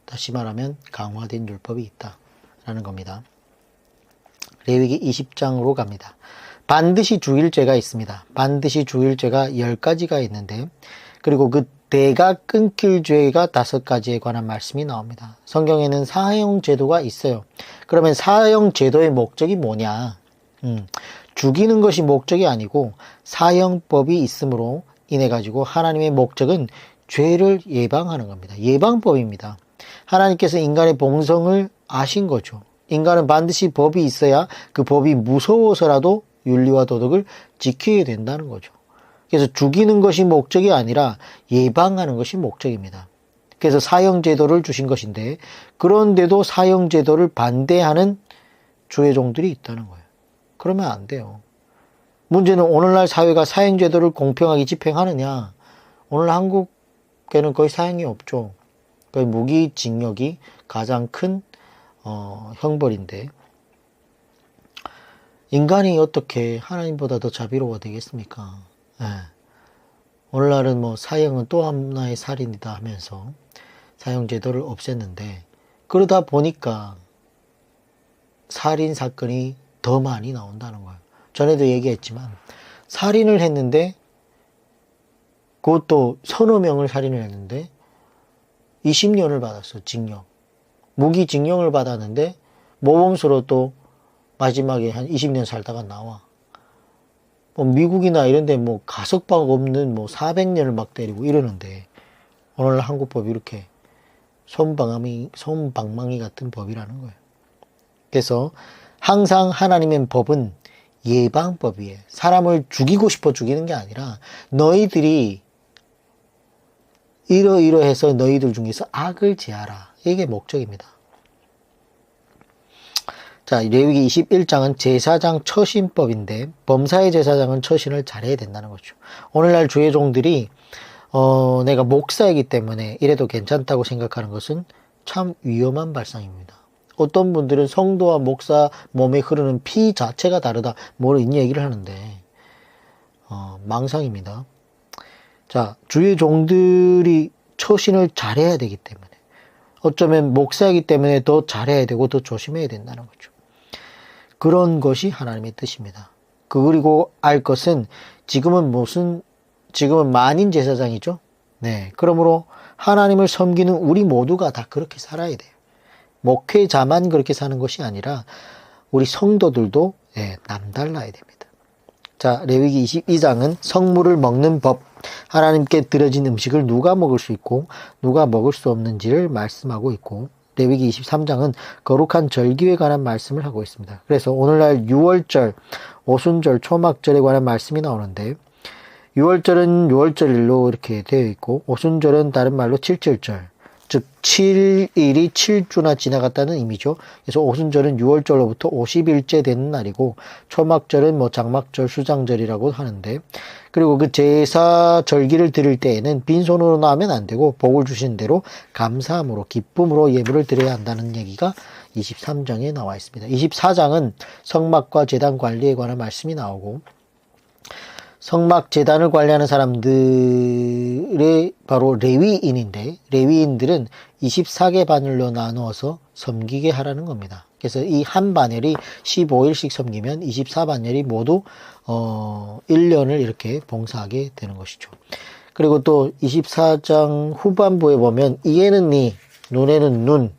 다시 말하면 강화된 율법이 있다라는 겁니다. 레위기 20장으로 갑니다. 반드시 죽일 죄가 있습니다. 반드시 죽일 죄가 10가지가 있는데, 그리고 그 대가 끊길 죄가 5가지에 관한 말씀이 나옵니다. 성경에는 사형 제도가 있어요. 그러면 사형 제도의 목적이 뭐냐? 죽이는 것이 목적이 아니고 사형법이 있으므로 인해 가지고 하나님의 목적은 죄를 예방하는 겁니다. 예방법입니다. 하나님께서 인간의 본성을 아신 거죠. 인간은 반드시 법이 있어야 그 법이 무서워서라도 윤리와 도덕을 지키게 된다는 거죠. 그래서 죽이는 것이 목적이 아니라 예방하는 것이 목적입니다. 그래서 사형제도를 주신 것인데, 그런데도 사형제도를 반대하는 주의 종들이 있다는 거예요. 그러면 안 돼요. 문제는 오늘날 사회가 사형제도를 공평하게 집행하느냐? 오늘 한국에는 거의 사형이 없죠. 거의 무기징역이 가장 큰 형벌인데 인간이 어떻게 하나님보다 더 자비로워 되겠습니까? 예. 오늘날은 뭐 사형은 또 하나의 살인이다 하면서 사형제도를 없앴는데 그러다 보니까 살인 사건이 더 많이 나온다는 거예요. 전에도 얘기했지만 살인을 했는데 그것도 서너 명을 살인을 했는데 20년을 받았어. 징역. 무기징역을 받았는데 모범수로 또 마지막에 한 20년 살다가 나와. 뭐 미국이나 이런 데 뭐 가석방 없는 뭐 400년을 막 때리고 이러는데 오늘 한국법이 이렇게 솜방망이 같은 법이라는 거예요. 그래서 항상 하나님의 법은 예방법이에요. 사람을 죽이고 싶어 죽이는 게 아니라 너희들이 이러이러해서 너희들 중에서 악을 제하라. 이게 목적입니다. 자, 레위기 21장은 제사장 처신법인데 범사의 제사장은 처신을 잘해야 된다는 거죠. 오늘날 주의 종들이 내가 목사이기 때문에 이래도 괜찮다고 생각하는 것은 참 위험한 발상입니다. 어떤 분들은 성도와 목사 몸에 흐르는 피 자체가 다르다 뭐 이런 얘기를 하는데 망상입니다. 자, 주의 종들이 처신을 잘해야 되기 때문에 어쩌면 목사이기 때문에 더 잘해야 되고 더 조심해야 된다는 거죠. 그런 것이 하나님의 뜻입니다. 그리고 알 것은 지금은 만인 제사장이죠. 네, 그러므로 하나님을 섬기는 우리 모두가 다 그렇게 살아야 돼요. 목회자만 그렇게 사는 것이 아니라 우리 성도들도 남달라야 됩니다. 자, 레위기 22장은 성물을 먹는 법, 하나님께 드려진 음식을 누가 먹을 수 있고 누가 먹을 수 없는지를 말씀하고 있고 레위기 23장은 거룩한 절기에 관한 말씀을 하고 있습니다. 그래서 오늘날 6월절, 오순절, 초막절에 관한 말씀이 나오는데 6월절은 6월절일로 이렇게 되어 있고 오순절은 다른 말로 칠칠절, 즉 7일이 7주나 지나갔다는 의미죠. 그래서 오순절은 6월절로부터 50일째 되는 날이고 초막절은 뭐 장막절, 수장절이라고 하는데 그리고 그 제사 절기를 드릴 때에는 빈손으로 나오면 안 되고 복을 주신 대로 감사함으로 기쁨으로 예물을 드려야 한다는 얘기가 23장에 나와 있습니다. 24장은 성막과 제단 관리에 관한 말씀이 나오고 성막 제단을 관리하는 사람들의 바로 레위인인데 레위인들은 24개 바늘로 나누어서 섬기게 하라는 겁니다. 그래서 이 한 바늘이 15일씩 섬기면 24바늘이 모두 1년을 이렇게 봉사하게 되는 것이죠. 그리고 또 24장 후반부에 보면 이에는 이, 눈에는 눈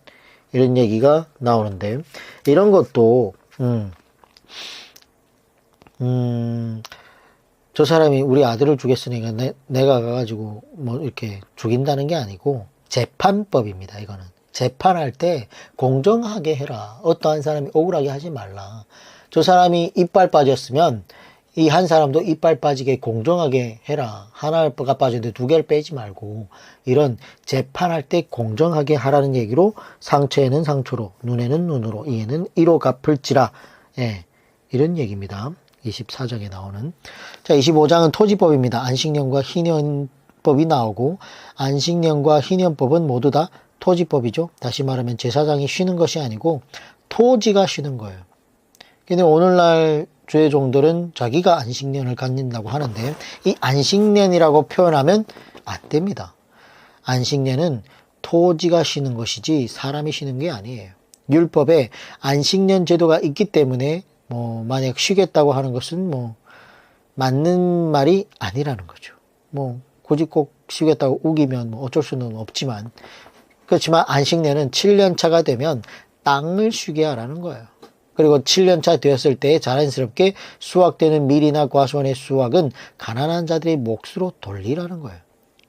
이런 얘기가 나오는데 이런 것도 저 사람이 우리 아들을 죽였으니까 내가 가가지고 뭐 이렇게 죽인다는 게 아니고 재판법입니다. 이거는 재판할 때 공정하게 해라. 어떠한 사람이 억울하게 하지 말라. 저 사람이 이빨 빠졌으면 이 한 사람도 이빨 빠지게 공정하게 해라. 하나가 빠졌는데 두 개를 빼지 말고 이런 재판할 때 공정하게 하라는 얘기로 상처에는 상처로 눈에는 눈으로 이에는 이로 갚을지라 이런 얘기입니다. 24장에 나오는. 자, 25장은 토지법입니다. 안식년과 희년법이 나오고 안식년과 희년법은 모두 다 토지법이죠. 다시 말하면 제사장이 쉬는 것이 아니고 토지가 쉬는 거예요. 근데 오늘날 주의 종들은 자기가 안식년을 갖는다고 하는데 이 안식년이라고 표현하면 안 됩니다. 안식년은 토지가 쉬는 것이지 사람이 쉬는 게 아니에요. 율법에 안식년 제도가 있기 때문에 뭐 만약 쉬겠다고 하는 것은 뭐 맞는 말이 아니라는 거죠. 뭐 굳이 꼭 쉬겠다고 우기면 뭐 어쩔 수는 없지만 그렇지만 안식년은 7년 차가 되면 땅을 쉬게 하라는 거예요. 그리고 7년 차 되었을 때 자연스럽게 수확되는 밀이나 과수원의 수확은 가난한 자들의 몫으로 돌리라는 거예요.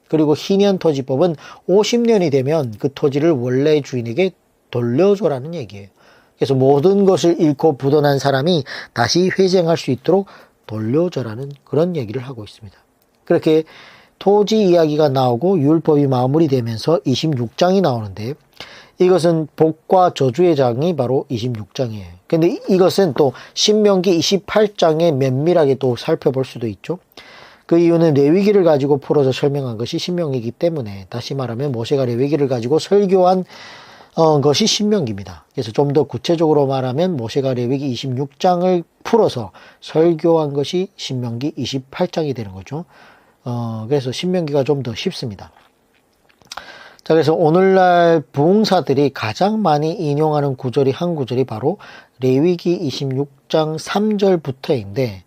그리고 희년 토지법은 50년이 되면 그 토지를 원래 주인에게 돌려줘라는 얘기예요. 그래서 모든 것을 잃고 부도난 사람이 다시 회생할 수 있도록 돌려줘라는 그런 얘기를 하고 있습니다. 그렇게 토지 이야기가 나오고 율법이 마무리되면서 26장이 나오는데 이것은 복과 저주의 장이 바로 26장이에요. 근데 이것은 또 신명기 28장에 면밀하게 또 살펴볼 수도 있죠. 그 이유는 레위기를 가지고 풀어서 설명한 것이 신명기이기 때문에, 다시 말하면 모세가 레위기를 가지고 설교한 것이 신명기입니다. 그래서 좀 더 구체적으로 말하면 모세가 레위기 26장을 풀어서 설교한 것이 신명기 28장이 되는 거죠. 그래서 신명기가 좀 더 쉽습니다. 자, 그래서 오늘날 부흥사들이 가장 많이 인용하는 구절이 한 구절이 바로 레위기 26장 3절부터인데,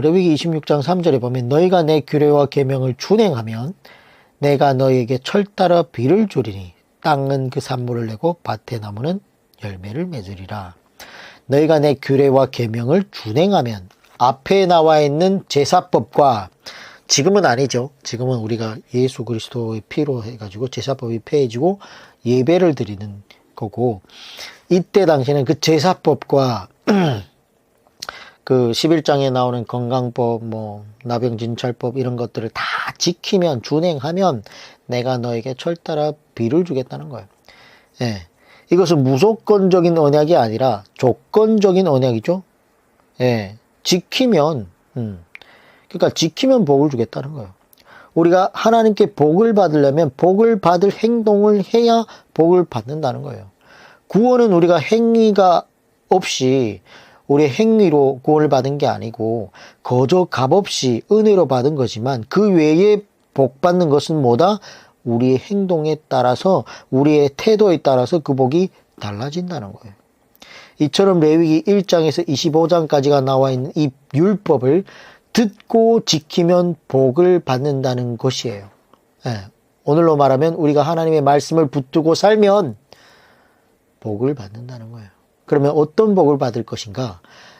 레위기 26장 3절에 보면 너희가 내 규례와 계명을 준행하면 내가 너희에게 철따라 비를 주리니 땅은 그 산물을 내고 밭의 나무는 열매를 맺으리라. 너희가 내 규례와 계명을 준행하면, 앞에 나와 있는 제사법과, 지금은 아니죠. 지금은 우리가 예수 그리스도의 피로 해가지고 제사법이 폐해지고 예배를 드리는 거고, 이때 당시에는 그 제사법과 그 11장에 나오는 건강법, 나병진찰법 이런 것들을 다 지키면, 준행하면 내가 너에게 철따라 비를 주겠다는 거예요. 예. 이것은 무조건적인 언약이 아니라 조건적인 언약이죠. 예. 지키면, 그러니까 지키면 복을 주겠다는 거예요. 우리가 하나님께 복을 받으려면 복을 받을 행동을 해야 복을 받는다는 거예요. 구원은 우리가 행위가 없이 우리의 행위로 구원을 받은 게 아니고 거저 값없이 은혜로 받은 거지만, 그 외에 복 받는 것은 뭐다? 우리의 행동에 따라서, 우리의 태도에 따라서 그 복이 달라진다는 거예요. 이처럼 레위기 1장에서 25장까지가 나와 있는 이 율법을 듣고 지키면 복을 받는다는 것이에요. 예. 오늘로 말하면 우리가 하나님의 말씀을 붙들고 살면 복을 받는다는 거예요. 그러면 어떤 복을 받을 것인가?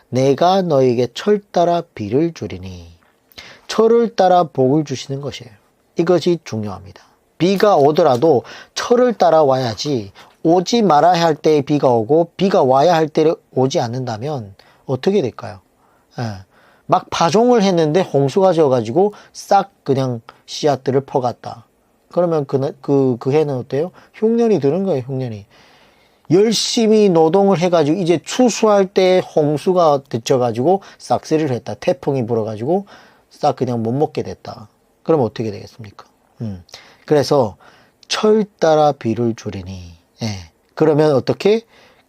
내가 너에게 철 따라 비를 주리니. 철을 따라 복을 주시는 것이에요. 이것이 중요합니다. 비가 오더라도 철을 따라 와야지, 오지 말아야 할 때에 비가 오고 비가 와야 할 때에 오지 않는다면 어떻게 될까요? 예. 막 파종을 했는데 홍수가 져가지고 싹 그냥 씨앗들을 퍼갔다. 그러면 그 해는 어때요? 흉년이 드는 거예요, 흉년이. 열심히 노동을 해가지고 이제 추수할 때 홍수가 그쳐가지고 싹쓸이를 했다. 태풍이 불어가지고 싹 그냥 못 먹게 됐다. 그러면 어떻게 되겠습니까? 그래서 철 따라 비를 주리니. 예. 그러면 어떻게?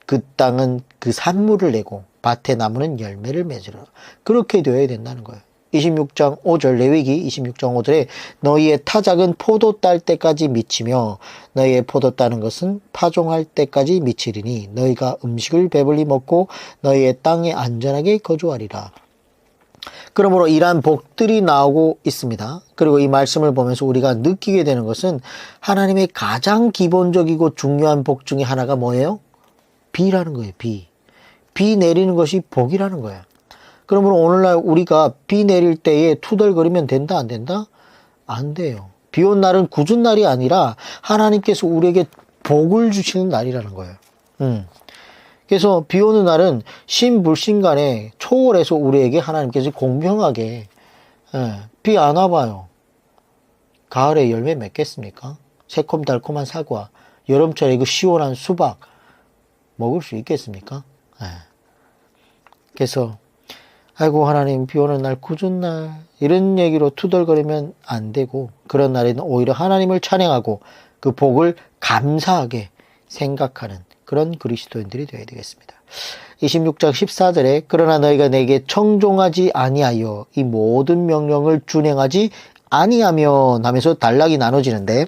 그 땅은 그 산물을 내고 밭의 나무는 열매를 맺으라. 그렇게 되어야 된다는 거예요. 26장 5절, 레위기 26장 5절에 너희의 타작은 포도 딸 때까지 미치며 너희의 포도 따는 것은 파종할 때까지 미치리니 너희가 음식을 배불리 먹고 너희의 땅에 안전하게 거주하리라. 그러므로 이러한 복들이 나오고 있습니다. 그리고 이 말씀을 보면서 우리가 느끼게 되는 것은 하나님의 가장 기본적이고 중요한 복 중에 하나가 뭐예요? 비라는 거예요. 비. 비 내리는 것이 복이라는 거예요. 그러므로 오늘날 우리가 비 내릴 때에 투덜거리면 된다, 안 된다? 안 돼요. 비 온 날은 굳은 날이 아니라 하나님께서 우리에게 복을 주시는 날이라는 거예요. 그래서 비 오는 날은 신불신간에 초월해서 우리에게 하나님께서 공평하게, 비 안 와봐요. 가을에 열매 맺겠습니까? 새콤달콤한 사과, 여름철에 그 시원한 수박 먹을 수 있겠습니까? 그래서 아이고 하나님 비 오는 날 굳은 날 이런 얘기로 투덜거리면 안 되고, 그런 날에는 오히려 하나님을 찬양하고 그 복을 감사하게 생각하는 그런 그리스도인들이 되어야 되겠습니다. 26장 14절에 그러나 너희가 내게 청종하지 아니하여 이 모든 명령을 준행하지 아니하면 하면서 단락이 나눠지는데,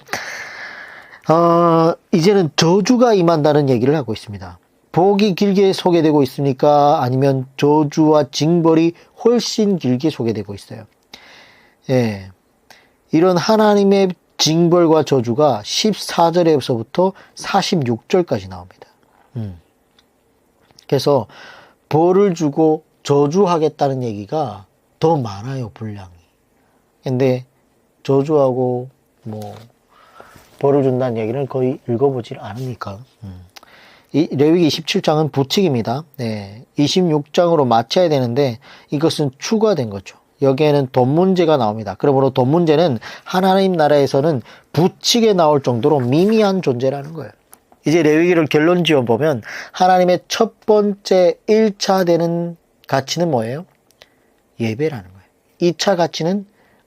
이제는 저주가 임한다는 얘기를 하고 있습니다. 복이 길게 소개되고 있습니까? 아니면 저주와 징벌이 훨씬 길게 소개되고 있어요. 예. 이런 하나님의 징벌과 저주가 14절에서부터 46절까지 나옵니다. 그래서 벌을 주고 저주하겠다는 얘기가 더 많아요, 분량이. 근데 저주하고 벌을 준다는 얘기는 거의 읽어보질 않으니까. 이 레위기 27장은 부칙입니다. 네, 26장으로 맞춰야 되는데 이것은 추가된 거죠. 여기에는 돈 문제가 나옵니다. 그러므로 돈 문제는 하나님 나라에서는 부칙에 나올 정도로 미미한 존재라는 거예요. 이제 레위기를 결론 지어 보면 하나님의 첫 번째 1차 되는 가치는 뭐예요? 예배라는 거예요. 2차 가치는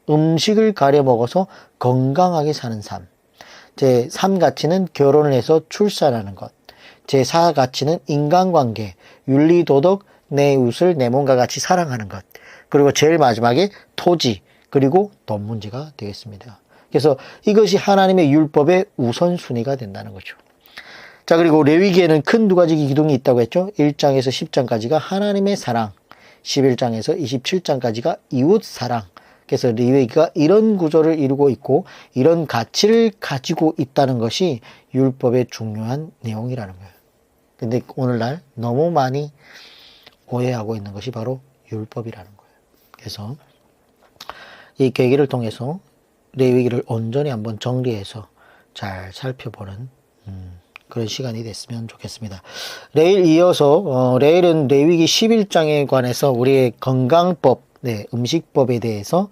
음식을 가려 먹어서 건강하게 사는 삶. 제3 가치는 결혼을 해서 출산하는 것. 제4 가치는 인간관계, 윤리, 도덕, 내 이웃을 내 몸과 같이 사랑하는 것. 그리고 제일 마지막에 토지, 그리고 돈 문제가 되겠습니다. 그래서 이것이 하나님의 율법의 우선순위가 된다는 거죠. 자, 그리고 레위기에는 큰 두 가지 기둥이 있다고 했죠. 1장에서 10장까지가 하나님의 사랑, 11장에서 27장까지가 이웃 사랑. 그래서 레위기가 이런 구조를 이루고 있고 이런 가치를 가지고 있다는 것이 율법의 중요한 내용이라는 거예요. 근데 오늘날 너무 많이 오해하고 있는 것이 바로 율법이라는 거예요. 그래서 이 계기를 통해서 레위기를 온전히 한번 정리해서 잘 살펴보는 그런 시간이 됐으면 좋겠습니다. 내일 이어서 내일은 레위기 11장에 관해서 우리의 건강법, 음식법에 대해서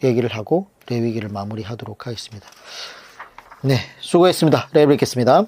얘기를 하고 레위기를 마무리하도록 하겠습니다. 네, 수고했습니다. 내일 뵙겠습니다.